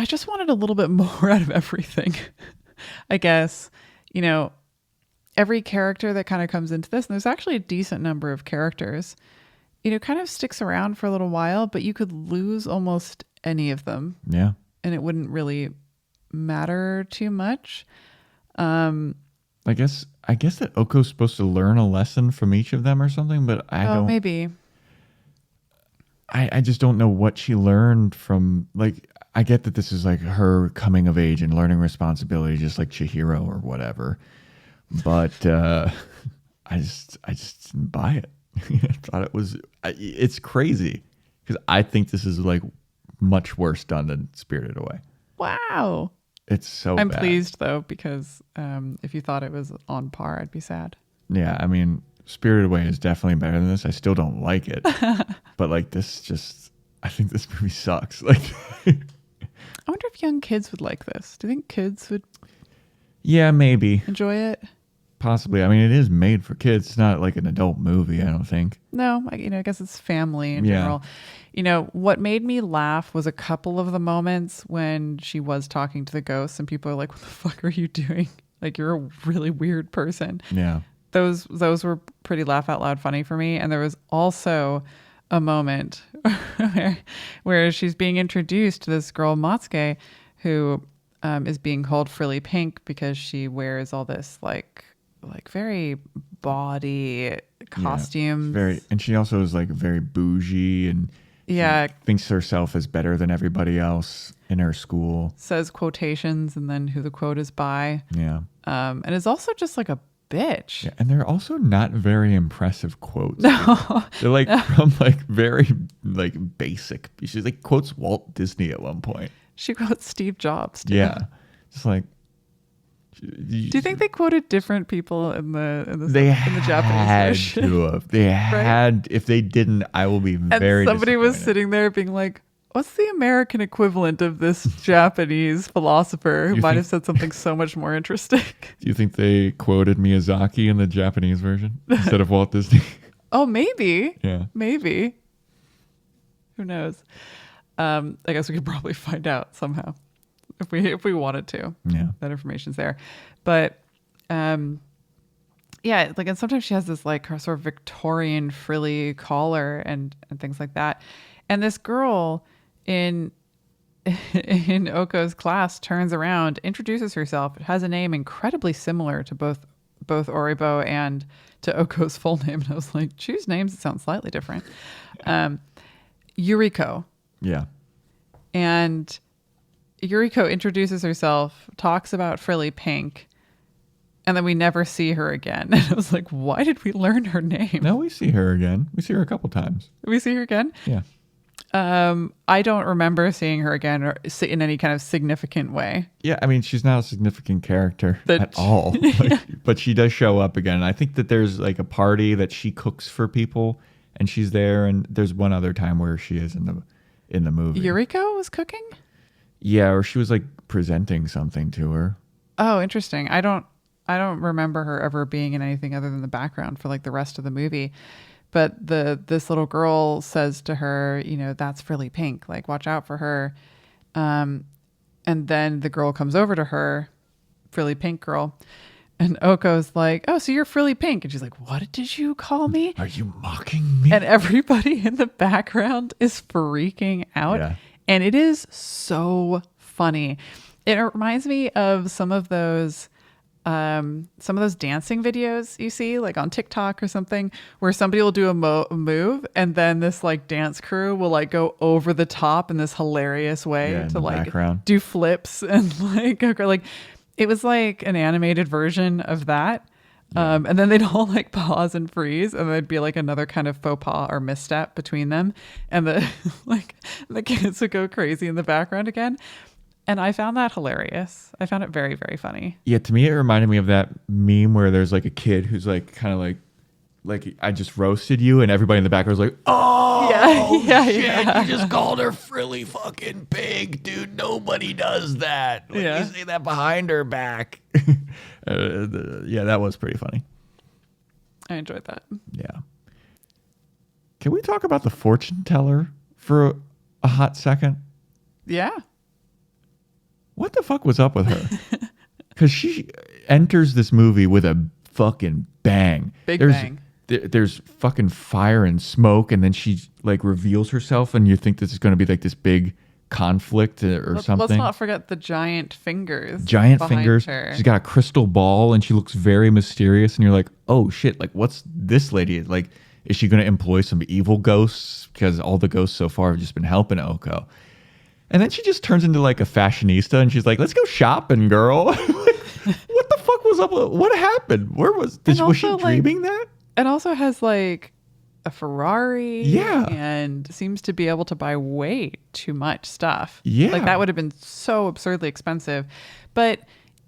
just wanted a little bit more out of everything, I guess. every character that kind of comes into this, and there's actually a decent number of characters, kind of sticks around for a little while, but you could lose almost any of them. Yeah. And it wouldn't really matter too much. I guess that Okko's supposed to learn a lesson from each of them or something, but I don't. Maybe. I just don't know what she learned from. Like, I get that this is like her coming of age and learning responsibility, just like Chihiro or whatever. But I just didn't buy it. I thought it's crazy because I think this is like much worse done than Spirited Away. Wow. It's so I'm bad. pleased though, because if you thought it was on par, I'd be sad. Yeah, I mean, Spirited Away is definitely better than this. I still don't like it. But like I think this movie sucks. Like I wonder if young kids would like this. Do you think kids would yeah, maybe. enjoy it? Possibly. I mean, it is made for kids. It's not like an adult movie, I don't think. No, I guess it's family in general. What made me laugh was a couple of the moments when she was talking to the ghosts and people are like, what the fuck are you doing? Like, you're a really weird person. Yeah. Those were pretty laugh out loud funny for me. And there was also a moment where she's being introduced to this girl, Matsuke, who is being called Frilly Pink because she wears all this like very body costumes. And she also is like very bougie and thinks herself as better than everybody else in her school. Says quotations and then who the quote is by. Yeah. And is also just like a bitch. Yeah, and they're also not very impressive quotes. No. They're like from like very like basic. She like quotes Walt Disney at one point. She quotes Steve Jobs too. Yeah. Just like do you think they quoted different people in the Japanese version? They had. If they didn't, I will be very. And somebody was sitting there being like, "What's the American equivalent of this Japanese philosopher who might have said something so much more interesting?" Do you think they quoted Miyazaki in the Japanese version instead of Walt Disney? Oh, maybe. Yeah, maybe. Who knows? I guess we could probably find out somehow. If we wanted to. Yeah. That information's there. But and sometimes she has this like her sort of Victorian frilly collar and things like that. And this girl in Okko's class turns around, introduces herself, has a name incredibly similar to both Oribo and to Okko's full name. And I was like, choose names that sound slightly different. Yuriko. Yeah. And Yuriko introduces herself, talks about Frilly Pink, and then we never see her again. And I was like, why did we learn her name? No, we see her again. We see her a couple times. We see her again? Yeah. I don't remember seeing her again or in any kind of significant way. Yeah, I mean, she's not a significant character at all. But she does show up again. And I think that there's like a party that she cooks for people, and she's there. And there's one other time where she is in the movie. Yuriko was cooking? Yeah, or she was like presenting something to her. Oh, interesting. I don't remember her ever being in anything other than the background for like the rest of the movie. But this little girl says to her, that's Frilly Pink, like watch out for her. And then the girl comes over to her, Frilly Pink girl, and Okko's like, "Oh, so you're Frilly Pink?" And she's like, "What did you call me? Are you mocking me?" And everybody in the background is freaking out. Yeah. And it is so funny. It reminds me of some of those dancing videos you see like on TikTok or something, where somebody will do a move and then this like dance crew will like go over the top in this hilarious way to like background. Do flips and like it was like an animated version of that. Yeah. And then they'd all like pause and freeze, and there'd be like another kind of faux pas or misstep between them, and the kids would go crazy in the background again. And I found that hilarious. I found it very, very funny. Yeah, to me it reminded me of that meme where there's like a kid who's like kind of like I just roasted you, and everybody in the background was like, "Oh, shit, you just called her Frilly fucking Pig, dude. Nobody does that. Like, you say that behind her back." Yeah, that was pretty funny. I enjoyed that. Yeah. Can we talk about the fortune teller for a hot second? Yeah. What the fuck was up with her? Because enters this movie with a fucking bang. Bang. There's fucking fire and smoke, and then she like reveals herself, and you think this is going to be like this big conflict or something. Let's not forget the giant fingers. Her. She's got a crystal ball, and she looks very mysterious, and you're like, oh shit, like what's this lady like? Is she going to employ some evil ghosts? Because all the ghosts so far have just been helping Okko. And then she just turns into like a fashionista, and she's like, let's go shopping, girl. What the fuck was up? What happened? Was she dreaming that? It also has like a Ferrari. Yeah. And seems to be able to buy way too much stuff. Yeah. Like that would have been so absurdly expensive. But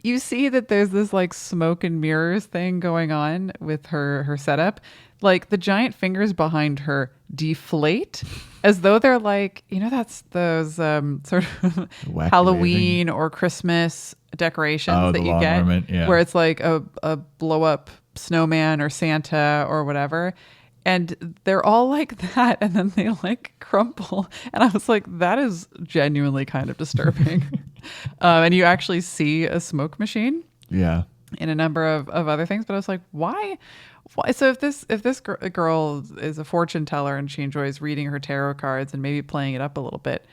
you see that there's this like smoke and mirrors thing going on with her setup. Like the giant fingers behind her deflate as though they're like, that's those sort of Halloween or Christmas decorations that you get where it's like a blow up snowman or Santa or whatever. And they're all like that. And then they like crumple. And I was like, that is genuinely kind of disturbing. And you actually see a smoke machine. Yeah. In a number of other things. But I was like, why? So if this girl is a fortune teller and she enjoys reading her tarot cards and maybe playing it up a little bit,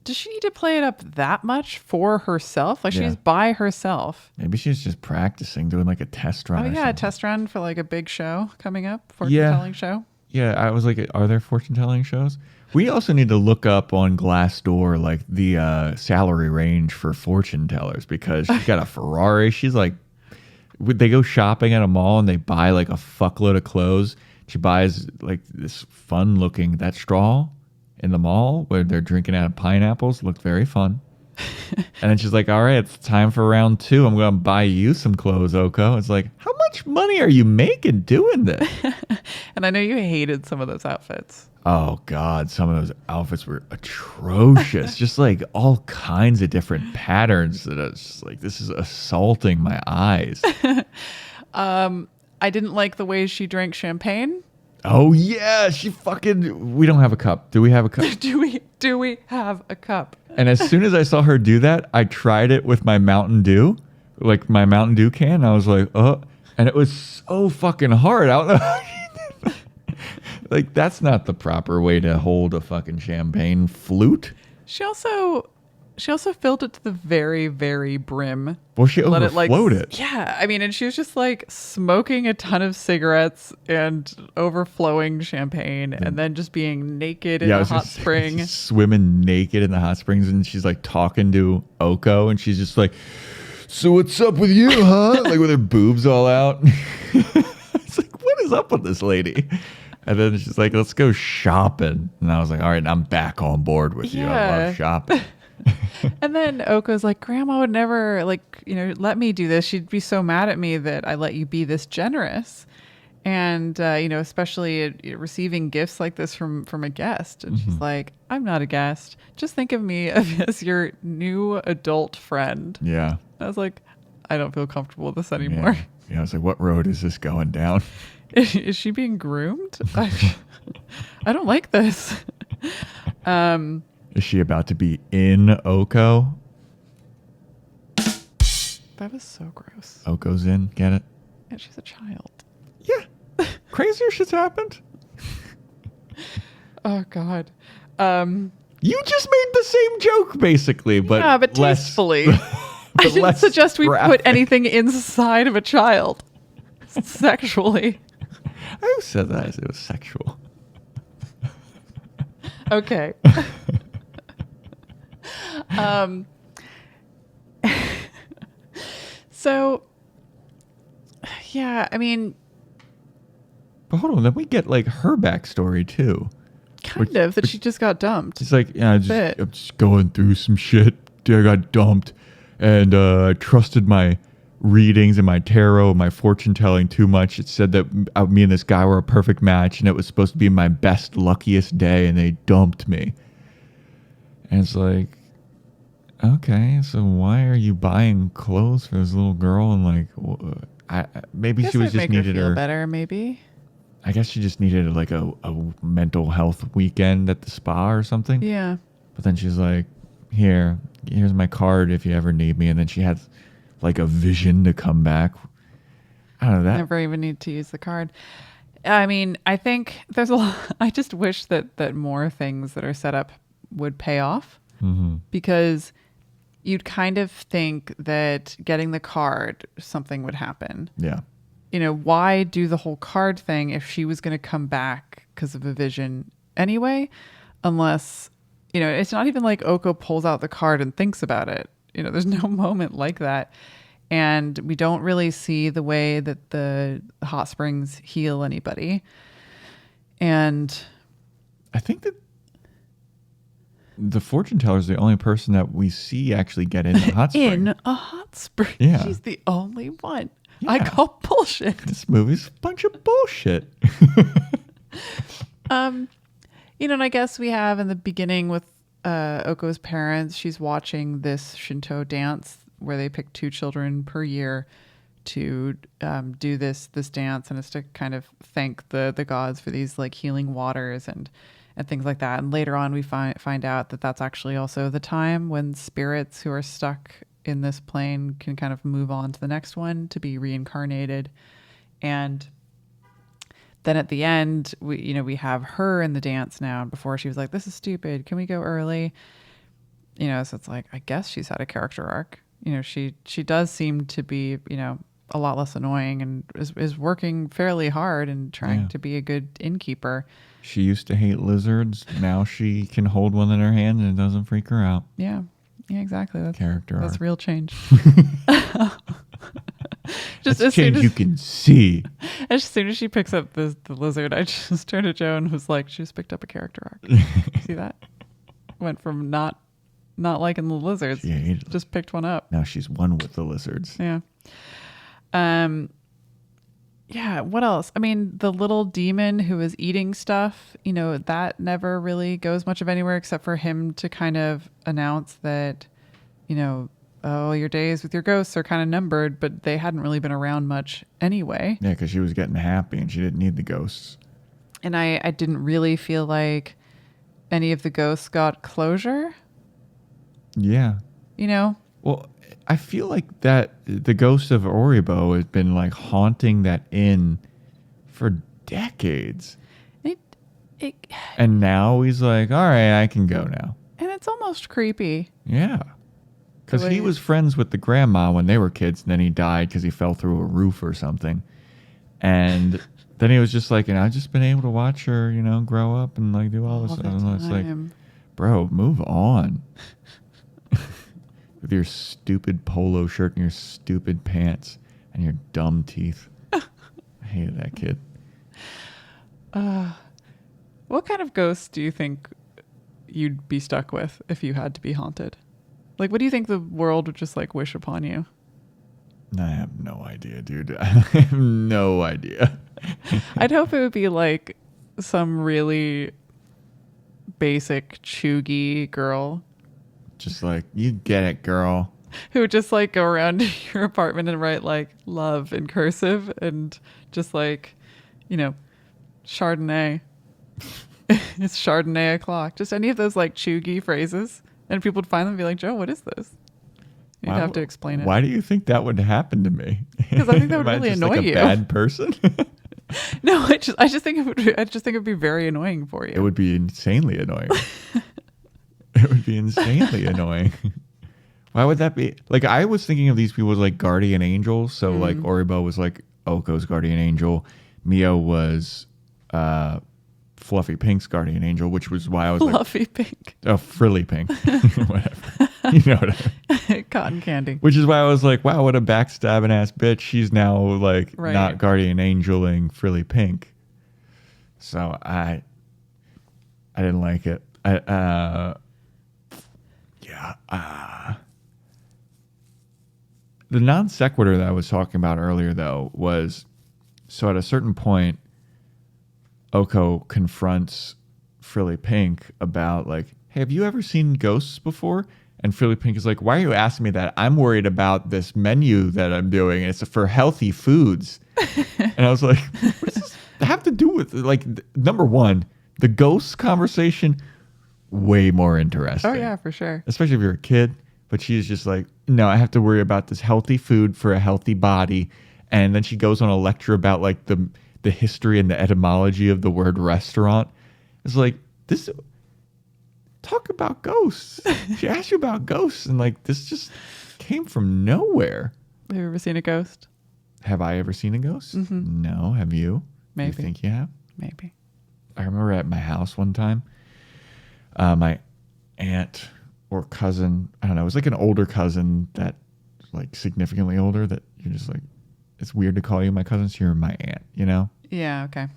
does she need to play it up that much for herself? Like she's by herself. Maybe she's just practicing, doing like a test run. Oh yeah, a test run for like a big show coming up, fortune telling show. Yeah, I was like, are there fortune telling shows? We also need to look up on Glassdoor like the salary range for fortune tellers, because she's got a Ferrari. She's like, they go shopping at a mall and they buy like a fuckload of clothes. She buys like this fun looking, that straw in the mall where they're drinking out of pineapples looked very fun. And then she's like, all right, it's time for round 2. I'm going to buy you some clothes, Okko. It's like, how much money are you making doing this? And I know you hated some of those outfits. Oh God, some of those outfits were atrocious. Just like all kinds of different patterns that I was just like, this is assaulting my eyes. I didn't like the way she drank champagne. Oh yeah, we don't have a cup. Do we have a cup? Do we have a cup? And as soon as I saw her do that, I tried it with my Mountain Dew, like my Mountain Dew can. I was like, oh, and it was so fucking hard. I don't know. Like that's not the proper way to hold a fucking champagne flute. She also filled it to the very, very brim. Well, she overflowed it. Yeah, I mean, and she was just like smoking a ton of cigarettes and overflowing champagne, and then just being naked in the hot spring, swimming naked in the hot springs, and she's like talking to Okko, and she's just like, "So what's up with you, huh?" Like with her boobs all out. It's like, what is up with this lady? And then she's like, let's go shopping. And I was like, all right, I'm back on board with you. I love shopping. And then Okko's like, Grandma would never let me do this. She'd be so mad at me that I let you be this generous. And, especially receiving gifts like this from a guest. And she's like, I'm not a guest. Just think of me as your new adult friend. Yeah. And I was like, I don't feel comfortable with this anymore. Yeah, I was like, what road is this going down? Is she being groomed? I don't like this. Is she about to be in Okko? That was so gross. Okko's in, get it? And she's a child. Yeah. Crazier shit's happened. Oh, God. You just made the same joke, basically, but yeah, but less, tastefully. I didn't suggest we put anything inside of a child sexually. Who said that? It was sexual. Okay. So, yeah, I mean... But hold on, then we get, like, her backstory, too. Kind of, that she just got dumped. It's like, yeah, I'm just going through some shit. I got dumped. And I trusted my readings and my tarot and my fortune telling too much. It said that me and this guy were a perfect match, and it was supposed to be my best, luckiest day, and they dumped me. And it's like, okay, so why are you buying clothes for this little girl? And like, maybe she was just needed her better. Maybe. I guess she just needed like a mental health weekend at the spa or something. Yeah. But then she's like, here's my card if you ever need me. And then she had like a vision to come back. I don't know that. Never even need to use the card. I mean, I think there's a lot. I just wish that more things that are set up would pay off, because you'd kind of think that getting the card, something would happen. Yeah. You know, why do the whole card thing if she was going to come back because of a vision anyway? Unless, you know, it's not even like Okko pulls out the card and thinks about it. You know, there's no moment like that. And we don't really see the way that the hot springs heal anybody. And I think that the fortune teller is the only person that we see actually get in a hot spring. In a hot spring. Yeah. She's the only one. Yeah. I call bullshit. This movie's a bunch of bullshit. You know, and I guess we have in the beginning with Okko's parents, she's watching this Shinto dance where they pick 2 children per year to do this dance, and it's to kind of thank the gods for these like healing waters and things like that. And later on we find out that that's actually also the time when spirits who are stuck in this plane can kind of move on to the next one to be reincarnated. And then at the end, we have her in the dance now. And before she was like, this is stupid. Can we go early? You know, so it's like, I guess she's had a character arc. You know, she does seem to be, you know, a lot less annoying and is working fairly hard and trying to be a good innkeeper. She used to hate lizards. Now she can hold one in her hand and it doesn't freak her out. Yeah. Yeah, exactly. That's character That's arc. real change. Just as change you can see. As soon as she picks up the lizard, I just turned to Joe and was like, she just picked up a character arc. See that? Went from not liking the lizards, just picked one up. Now she's one with the lizards. Yeah. Yeah, what else? I mean, the little demon who is eating stuff, you know, that never really goes much of anywhere except for him to kind of announce that, you know, oh, your days with your ghosts are kind of numbered, but they hadn't really been around much anyway. Yeah, because she was getting happy and she didn't need the ghosts. And I didn't really feel like any of the ghosts got closure. Yeah. You know? Well, I feel like that the ghost of Oribo has been like haunting that inn for decades. And now he's like, all right, I can go now. And it's almost creepy. Yeah. Because he was friends with the grandma when they were kids, and then he died because he fell through a roof or something. And then he was just like, I've just been able to watch her, you know, grow up and like do all this stuff. And it's like, bro, move on. With your stupid polo shirt and your stupid pants and your dumb teeth. I hated that kid. What kind of ghosts do you think you'd be stuck with if you had to be haunted? Like, what do you think the world would just like wish upon you? I have no idea, dude. I have no idea. I'd hope it would be like some really basic chuggy girl. Just like, you get it, girl. Who would just like go around your apartment and write like love in cursive and just like, you know, Chardonnay. It's Chardonnay o'clock. Just any of those like chuggy phrases. And people would find them and be like, Joe, what is this? You'd have to explain it. Why do you think that would happen to me? Because I think that would really annoy like you. A bad person? No, I just think it would be very annoying for you. It would be insanely annoying. It would be insanely annoying. Why would that be? Like, I was thinking of these people as like guardian angels. So like Oribo was like Okko's guardian angel. Mio was Fluffy Pink's guardian angel, which was why I was Fluffy Pink. Oh, frilly pink. Whatever. You know what I mean. Cotton candy. Which is why I was like, wow, what a backstabbing ass bitch. She's now like not guardian angeling frilly pink. So I didn't like it. The non sequitur that I was talking about earlier, though, was so at a certain point, Okko confronts Frilly Pink about like, hey, have you ever seen ghosts before? And Frilly Pink is like, why are you asking me that? I'm worried about this menu that I'm doing. It's for healthy foods. And I was like, what does this have to do with, like, number one, the ghosts conversation, way more interesting. Oh, yeah, for sure. Especially if you're a kid. But she's just like, no, I have to worry about this healthy food for a healthy body. And then she goes on a lecture about like the history and the etymology of the word restaurant. It's like, this, talk about ghosts. She asked you about ghosts, and like this just came from nowhere. Have you ever seen a ghost? Have I ever seen a ghost? Mm-hmm. No. Have you? Maybe. You think you have? Maybe. I remember at my house one time, my aunt or cousin, I don't know, it was like an older cousin that like significantly older that you're just like, it's weird to call you my cousin, so you're my aunt, you know? Yeah, okay.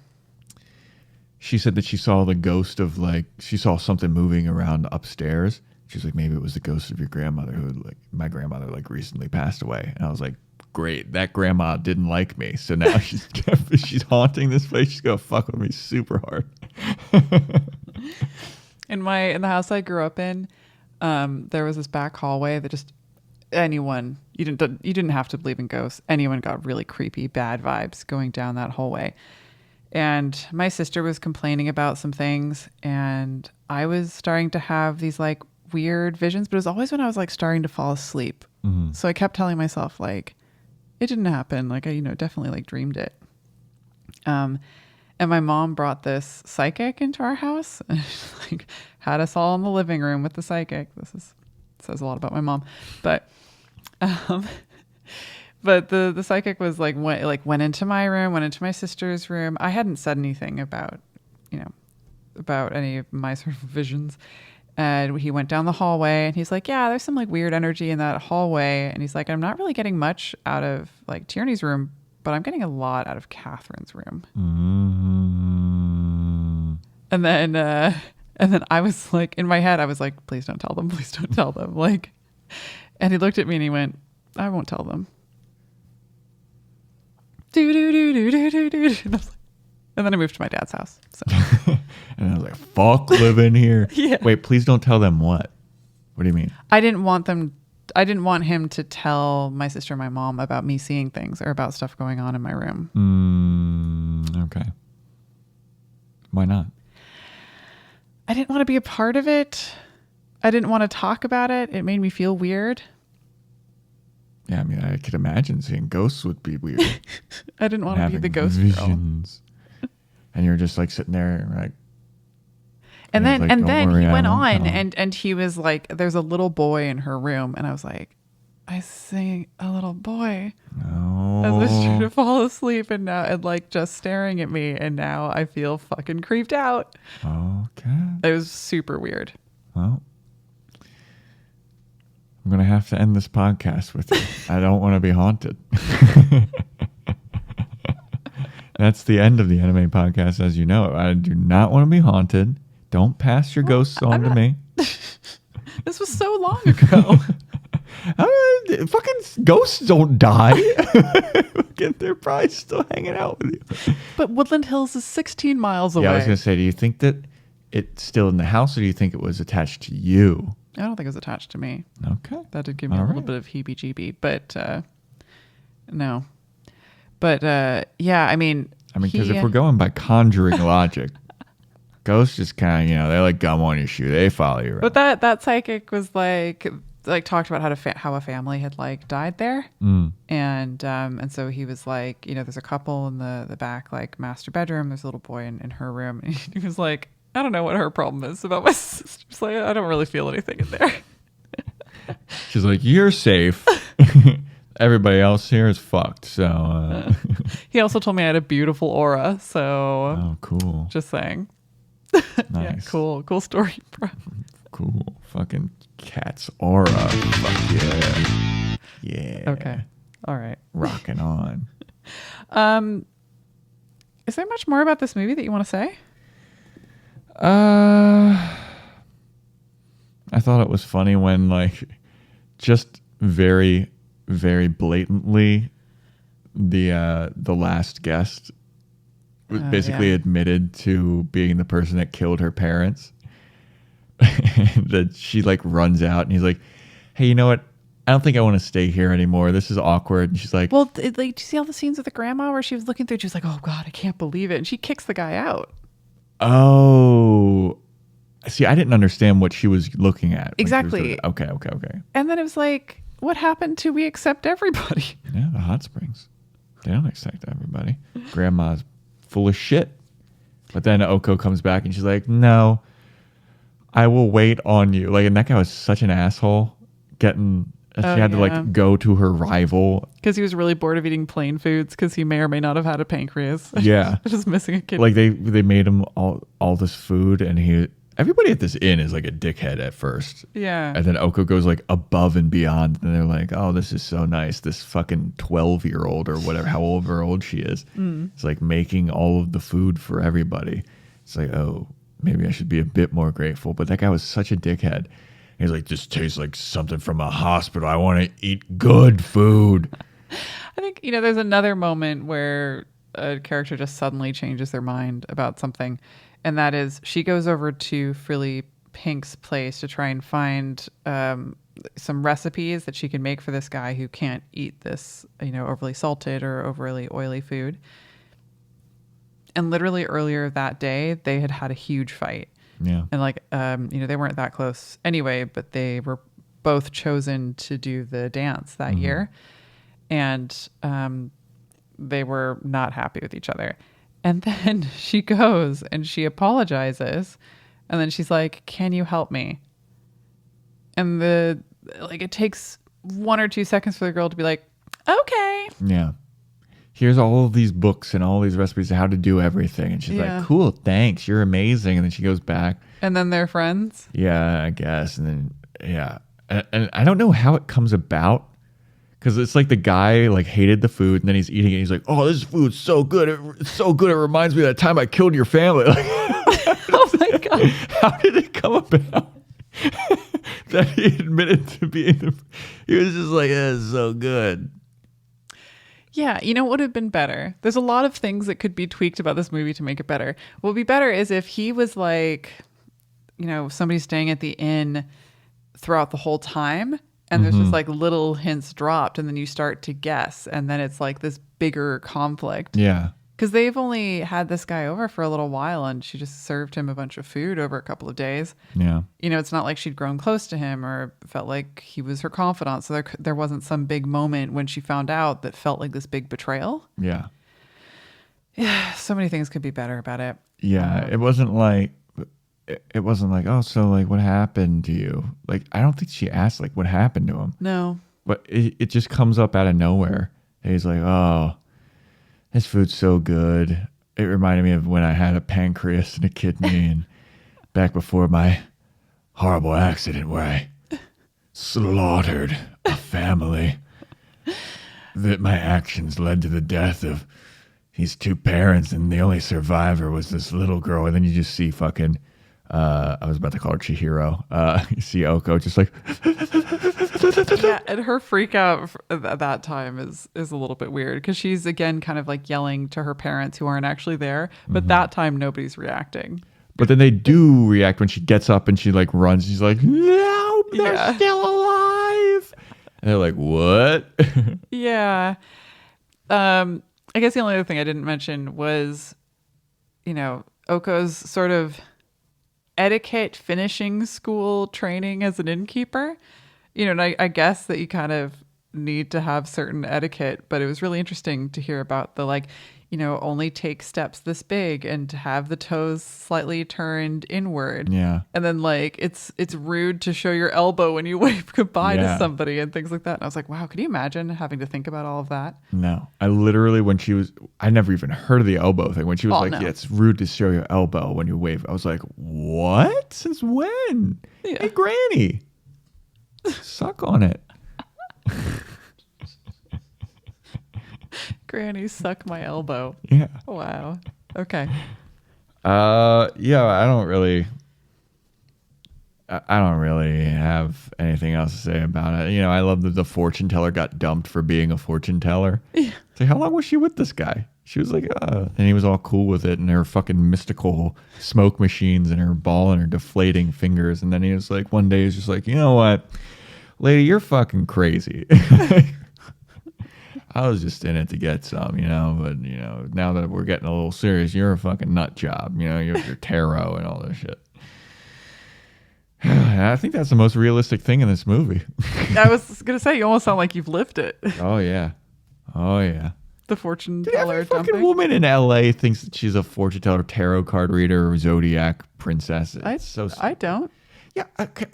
She said that she saw the ghost of like, she saw something moving around upstairs. She's like, maybe it was the ghost of your grandmother who like, my grandmother like recently passed away. And I was like, great, that grandma didn't like me. So now she's haunting this place. She's going to fuck with me super hard. In the house I grew up in, there was this back hallway that just anyone, you didn't have to believe in ghosts. Anyone got really creepy, bad vibes going down that hallway. And my sister was complaining about some things, and I was starting to have these like weird visions, but it was always when I was like starting to fall asleep. Mm-hmm. So I kept telling myself like, it didn't happen. Like I, definitely like dreamed it. And my mom brought this psychic into our house and like had us all in the living room with the psychic. Says a lot about my mom, but the psychic was like went into my room, went into my sister's room. I hadn't said anything about any of my sort of visions. And he went down the hallway and he's like, yeah, there's some like weird energy in that hallway. And he's like, I'm not really getting much out of like Tierney's room, but I'm getting a lot out of Catherine's room. Mm-hmm. And then I was like, in my head, I was like, please don't tell them. Please don't tell them. Like, and he looked at me and he went, I won't tell them. And then I moved to my dad's house. So. And I was like, fuck living here. Yeah. Wait, please don't tell them what? What do you mean? I didn't want him to tell my sister and my mom about me seeing things or about stuff going on in my room. Okay. Why not? I didn't want to be a part of it. I didn't want to talk about it. It made me feel weird. Yeah, I mean, I could imagine seeing ghosts would be weird. I didn't want to be the ghost visions. Girl. And you're just like sitting there like... And then he went on and he was like, there's a little boy in her room. And I was like, I see a little boy. No. I was trying to fall asleep and like just staring at me. And now I feel fucking creeped out. Okay. It was super weird. Well, I'm going to have to end this podcast with you. I don't want to be haunted. That's the end of the anime podcast, as you know. I do not want to be haunted. Don't pass your ghosts on to me. This was so long ago. Fucking ghosts don't die. They're probably still hanging out with you. But Woodland Hills is 16 miles away. Yeah, I was going to say, do you think that it's still in the house, or do you think it was attached to you? I don't think it was attached to me. Okay. That did give me a little bit of heebie-jeebie, but no. But yeah, I mean, because if we're going by conjuring logic, ghosts just kind of, they like gum on your shoe. They follow you around. But that psychic was like talked about how a family had like died there, and so he was like, there's a couple in the back like master bedroom. There's a little boy in her room, and he was like, I don't know what her problem is about my sister. She's like, I don't really feel anything in there. She's like, you're safe. Everybody else here is fucked. So he also told me I had a beautiful aura. So oh, cool. Just saying. Nice. Yeah, cool story, bro. Cool. Fucking cat's aura. Fuck yeah. Yeah. Okay. All right. Rocking on. Is there much more about this movie that you want to say? I thought it was funny when like just very, very blatantly the last guest basically admitted to being the person that killed her parents. That she like runs out and he's like, hey, you know what? I don't think I want to stay here anymore. This is awkward. And she's like, well, like, do you see all the scenes with the grandma where she was looking through? She was like, oh God, I can't believe it. And she kicks the guy out. Oh, See, I didn't understand what she was looking at. Exactly. Okay. And then it was like, what happened to we accept everybody? Yeah, the hot springs. They don't accept everybody. Grandma's full of shit. But then Okko comes back and she's like, no, I will wait on you. Like, and that guy was such an asshole she had to like go to her rival. Because he was really bored of eating plain foods because he may or may not have had a pancreas. Yeah. Just missing a kidney. Like they made him all this food and everybody at this inn is like a dickhead at first. Yeah. And then Okko goes like above and beyond. And they're like, oh, this is so nice. This fucking 12-year-old or whatever, however old she is. It's like making all of the food for everybody. It's like, oh, maybe I should be a bit more grateful. But that guy was such a dickhead. He's like, this tastes like something from a hospital. I want to eat good food. I think, there's another moment where a character just suddenly changes their mind about something. And that is she goes over to Frilly Pink's place to try and find some recipes that she can make for this guy who can't eat this, overly salted or overly oily food. And literally earlier that day, they had a huge fight. Yeah. And like, they weren't that close anyway, but they were both chosen to do the dance that year. And they were not happy with each other. And then she goes and she apologizes. And then she's like, can you help me? And it takes 1 or 2 seconds for the girl to be like, okay. Yeah. Here's all of these books and all these recipes of how to do everything. And she's like, cool, thanks. You're amazing. And then she goes back. And then they're friends? Yeah, I guess. And then, yeah. And I don't know how it comes about. Because it's like the guy like hated the food and then he's eating it. And he's like, oh, this food's so good. It's so good. It reminds me of that time I killed your family. Like, oh my God. How did it come about that he admitted to being he was just like, it's so good. Yeah, what would have been better? There's a lot of things that could be tweaked about this movie to make it better. What would be better is if he was like, somebody staying at the inn throughout the whole time. And there's just like little hints dropped and then you start to guess. And then it's like this bigger conflict. Yeah. Because they've only had this guy over for a little while and she just served him a bunch of food over a couple of days. Yeah. It's not like she'd grown close to him or felt like he was her confidant. So there wasn't some big moment when she found out that felt like this big betrayal. Yeah. Yeah. So many things could be better about it. Yeah. It wasn't like, oh, so like what happened to you? Like, I don't think she asked like what happened to him. No. But it just comes up out of nowhere. And he's like, oh, this food's so good. It reminded me of when I had a pancreas and a kidney and back before my horrible accident where I slaughtered a family. That my actions led to the death of these 2 parents and the only survivor was this little girl. And then you just see fucking... I was about to call her Chihiro. You see Okko just like... Yeah, and her freak out at that time is a little bit weird because she's, again, kind of like yelling to her parents who aren't actually there. But that time, nobody's reacting. But then they do react when she gets up and she like runs. She's like, no, they're still alive. And they're like, what? Yeah. I guess the only other thing I didn't mention was, Okko's sort of etiquette finishing school training as an innkeeper. And I guess that you kind of need to have certain etiquette, but it was really interesting to hear about the only take steps this big and to have the toes slightly turned inward. Yeah. And then it's rude to show your elbow when you wave goodbye to somebody and things like that. And I was like, wow, could you imagine having to think about all of that? No. I literally, I never even heard of the elbow thing. When she was yeah, it's rude to show your elbow when you wave. I was like, what? Since when? Yeah. Hey, Granny. Suck on it. Granny, suck my elbow. Yeah. Wow. Okay. Yeah, I don't really have anything else to say about it. I love that the fortune teller got dumped for being a fortune teller. Yeah. It's like, how long was she with this guy? She was like, and he was all cool with it, and her fucking mystical smoke machines and her ball and her deflating fingers. And then he was like, one day he's just like, you know what, lady, you're fucking crazy. I was just in it to get some, but, now that we're getting a little serious, you're a fucking nut job, your tarot and all this shit. I think that's the most realistic thing in this movie. I was gonna say, you almost sound like you've lived it. Oh yeah. The fortune Dude, teller every fucking dumping. woman in LA thinks that she's a fortune teller, tarot card reader, or zodiac princess. It's so stupid. I don't. Yeah, okay,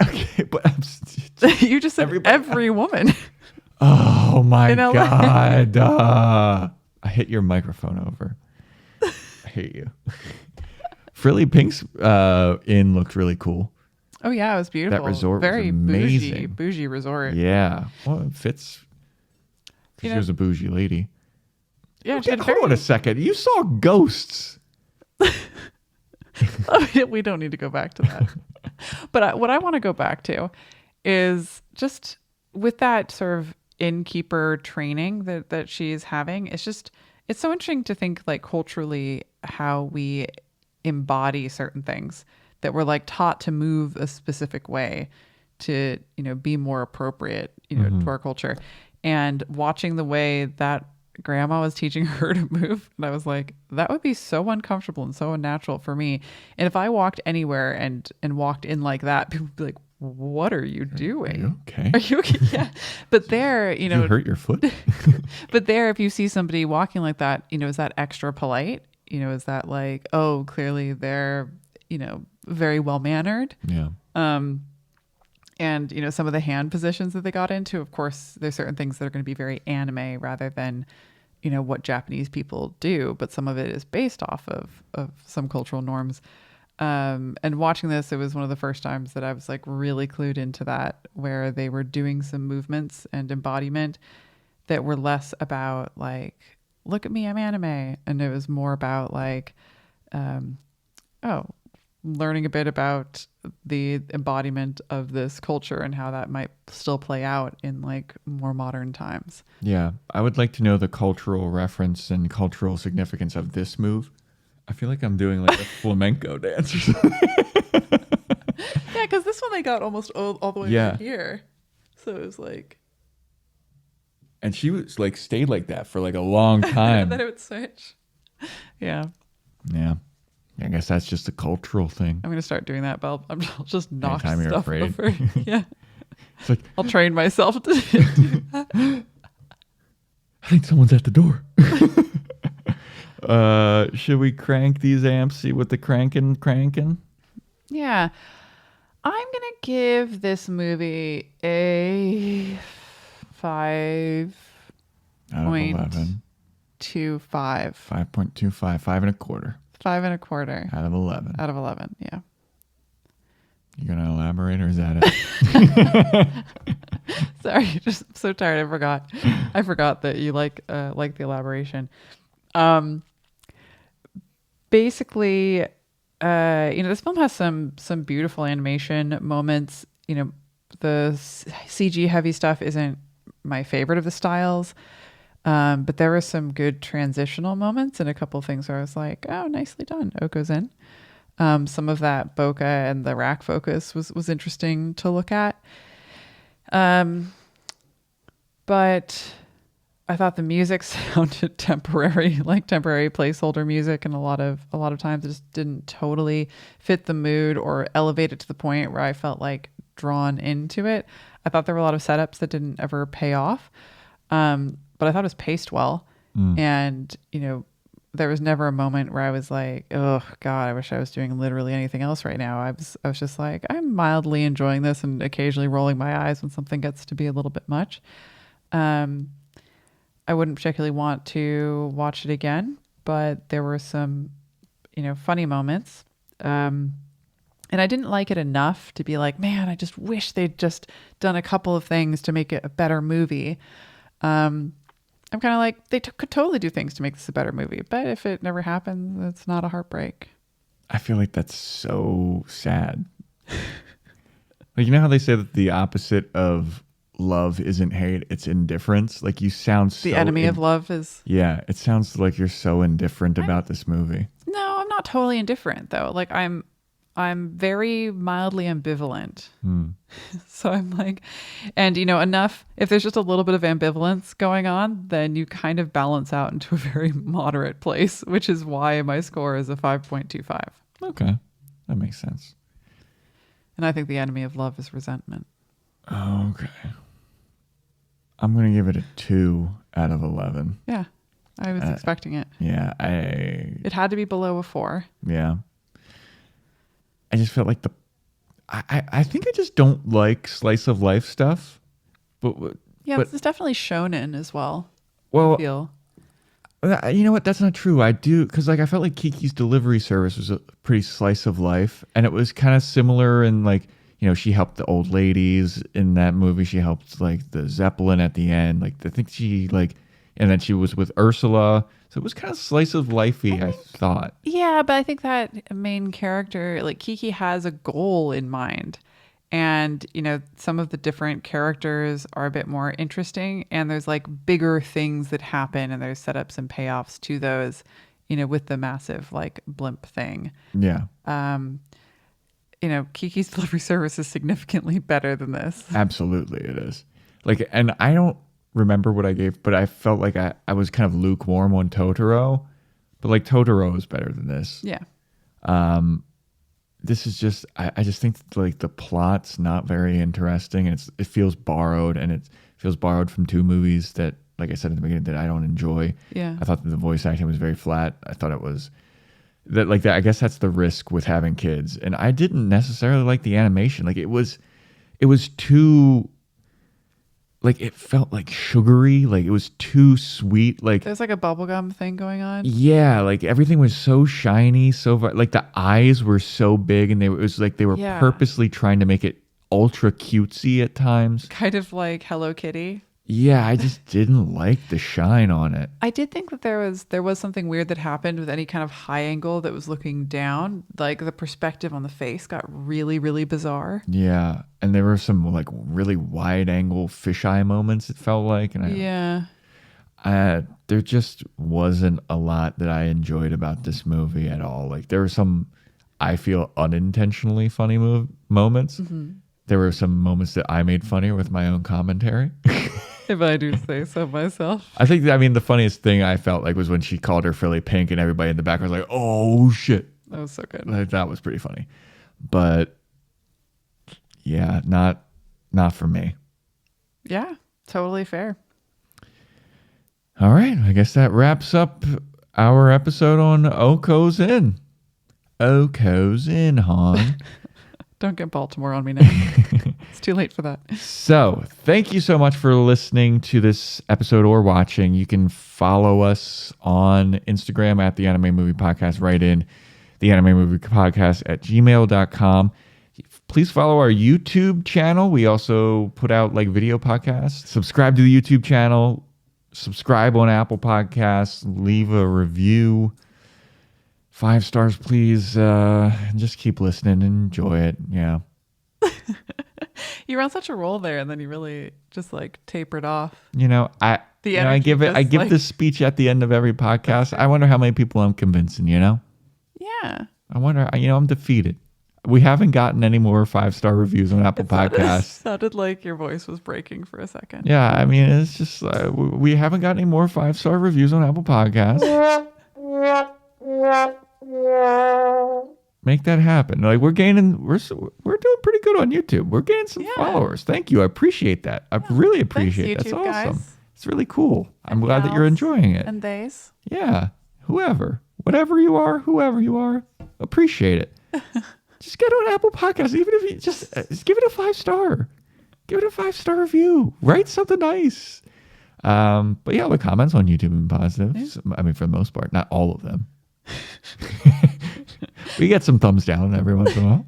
but You just said every woman. Oh my In LA. God. I hit your microphone over. I hate you. Frilly Pink's inn looked really cool. Oh yeah, it was beautiful. That resort was very amazing. bougie resort. Yeah. Well, it fits. She was a bougie lady. Yeah, Okay, hold on a second. You saw ghosts. We don't need to go back to that. But what I want to go back to is just with that sort of innkeeper training that she's having. It's so interesting to think like culturally how we embody certain things that we're like taught to move a specific way to, be more appropriate, to our culture. And watching the way that grandma was teaching her to move, and I was like, that would be so uncomfortable and so unnatural for me. And if I walked anywhere and walked in like that, people would be like, what are you doing? Are you okay? Are you okay? Yeah. But there, Did you hurt your foot? but there, if you see somebody walking like that, is that extra polite? Is that like, oh, clearly they're, very well mannered? Yeah. And, some of the hand positions that they got into, of course, there's certain things that are going to be very anime rather than, what Japanese people do. But some of it is based off of some cultural norms. And watching this, it was one of the first times that I was like really clued into that, where they were doing some movements and embodiment that were less about like, look at me, I'm anime. And it was more about like, learning a bit about the embodiment of this culture and how that might still play out in like more modern times. Yeah. I would like to know the cultural reference and cultural significance of this move. I feel like I'm doing like a flamenco dance or something. Yeah, because this one they got almost all the way right here. So it was like... And she was like stayed like that for like a long time. Then it would switch. Yeah. Yeah. I guess that's just a cultural thing. I'm going to start doing that, but I'll just knock Anytime you're stuff afraid. over. Yeah. It's like, I'll train myself to do that. I think someone's at the door. Should we crank these amps? See what the cranking? Yeah. I'm going to give this movie a 5 out of 11. 25. 5.25, 5.25. 5.25 out of 11. Out of 11, yeah. You gonna elaborate, or is that it? Sorry, just so tired. I forgot that you like the elaboration. Basically, this film has some beautiful animation moments. The CG heavy stuff isn't my favorite of the styles. But there were some good transitional moments and a couple of things where I was like, oh, nicely done. Okko's in. Some of that bokeh and the rack focus was interesting to look at. But I thought the music sounded temporary placeholder music, and a lot of times it just didn't totally fit the mood or elevate it to the point where I felt like drawn into it. I thought there were a lot of setups that didn't ever pay off. But I thought it was paced well. And, there was never a moment where I was like, oh God, I wish I was doing literally anything else right now. I was just like, I'm mildly enjoying this and occasionally rolling my eyes when something gets to be a little bit much. I wouldn't particularly want to watch it again, but there were some, funny moments. And I didn't like it enough to be like, man, I just wish they'd just done a couple of things to make it a better movie. I'm kind of like, they could totally do things to make this a better movie, but if it never happens, it's not a heartbreak. I feel like that's so sad. Like, how they say that the opposite of love isn't hate, it's indifference? Like, you sound so... The enemy of love is... Yeah, it sounds like you're so indifferent about this movie. No, I'm not totally indifferent, though. Like, I'm very mildly ambivalent. So I'm like, and enough, if there's just a little bit of ambivalence going on, then you kind of balance out into a very moderate place, which is why my score is a 5.25. Okay. That makes sense. And I think the enemy of love is resentment. Okay. I'm going to give it a 2 out of 11. Yeah. I was expecting it. Yeah. It had to be below a 4. Yeah. I just felt like I think I just don't like slice of life stuff. But this is definitely shonen as well. Well, I feel. You know what? That's not true. I do, because like I felt like Kiki's Delivery Service was a pretty slice of life, and it was kind of similar in like, you know, she helped the old ladies in that movie. She helped like the Zeppelin at the end. Like I think she like, and then she was with Ursula. So it was kind of slice of lifey, I thought. Yeah, but I think that main character, like Kiki, has a goal in mind. And, you know, some of the different characters are a bit more interesting. And there's like bigger things that happen, and there's setups and payoffs to those, you know, with the massive like blimp thing. Yeah. You know, Kiki's Delivery Service is significantly better than this. Absolutely, it is. Like, and I don't remember what I gave, but I felt like I was kind of lukewarm on Totoro. But like Totoro is better than this. Yeah. This is just, I just think that, like, the plot's not very interesting, and it feels borrowed, and it feels borrowed from 2 movies that, like I said at the beginning, that I don't enjoy. Yeah. I thought that the voice acting was very flat. I thought it was that, like, that. I guess that's the risk with having kids, and I didn't necessarily like the animation. Like, it was too, like, it felt like sugary, like it was too sweet. Like there's like a bubblegum thing going on. Yeah, like everything was so shiny, like the eyes were so big, and it was like they were purposely trying to make it ultra cutesy at times. Kind of like Hello Kitty. Yeah, I just didn't like the shine on it. I did think that there was something weird that happened with any kind of high angle that was looking down. Like the perspective on the face got really, really bizarre. Yeah, and there were some like really wide angle fisheye moments, it felt like. And there just wasn't a lot that I enjoyed about this movie at all. Like there were some, I feel, unintentionally funny moments. Mm-hmm. There were some moments that I made funnier with my own commentary. If I do say so myself. I think, the funniest thing I felt like was when she called her frilly pink, and everybody in the back was like, oh shit. That was so good. Like, that was pretty funny. But yeah, not for me. Yeah, totally fair. All right. I guess that wraps up our episode on Okko's Inn. Okko's Inn, hon. Don't get Baltimore on me now. It's too late for that. So, thank you so much for listening to this episode or watching. You can follow us on Instagram at the Anime Movie Podcast. Write in the Anime Movie Podcast at gmail.com. Please follow our YouTube channel. We also put out like video podcasts. Subscribe to the YouTube channel. Subscribe on Apple Podcasts. Leave a review. 5 stars, please. Just keep listening and enjoy it. Yeah. You were on such a roll there, and then you really just like tapered off. I give this speech at the end of every podcast. I wonder how many people I'm convincing. Yeah. I wonder. I'm defeated. We haven't gotten any more 5-star reviews on Apple Podcasts. It sounded like your voice was breaking for a second. Yeah, it's just we haven't got any more 5-star reviews on Apple Podcasts. Make that happen. Like we're doing pretty good on YouTube. We're gaining some followers. Thank you. I appreciate that. I really appreciate it. That's awesome. Guys. It's really cool. I'm glad that you're enjoying it. And theys. Yeah. Whatever you are, whoever you are, appreciate it. Just get on Apple Podcasts. Even if you just give it a 5-star. Give it a 5-star review. Write something nice. But yeah, the comments on YouTube and positives. Yeah. For the most part, not all of them. We get some thumbs down every once in a while.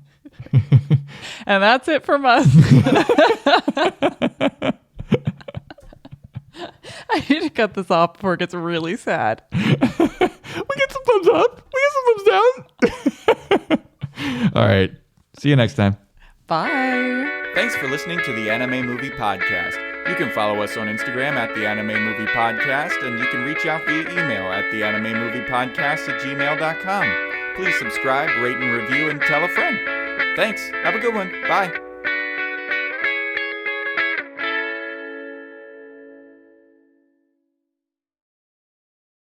And that's it from us. I need to cut this off before it gets really sad. We get some thumbs up. We get some thumbs down. All right. See you next time. Bye. Thanks for listening to the Anime Movie Podcast. You can follow us on Instagram at the Anime Movie Podcast, and you can reach out via email at theanimemoviepodcast@gmail.com. Please subscribe, rate, and review, and tell a friend. Thanks. Have a good one. Bye.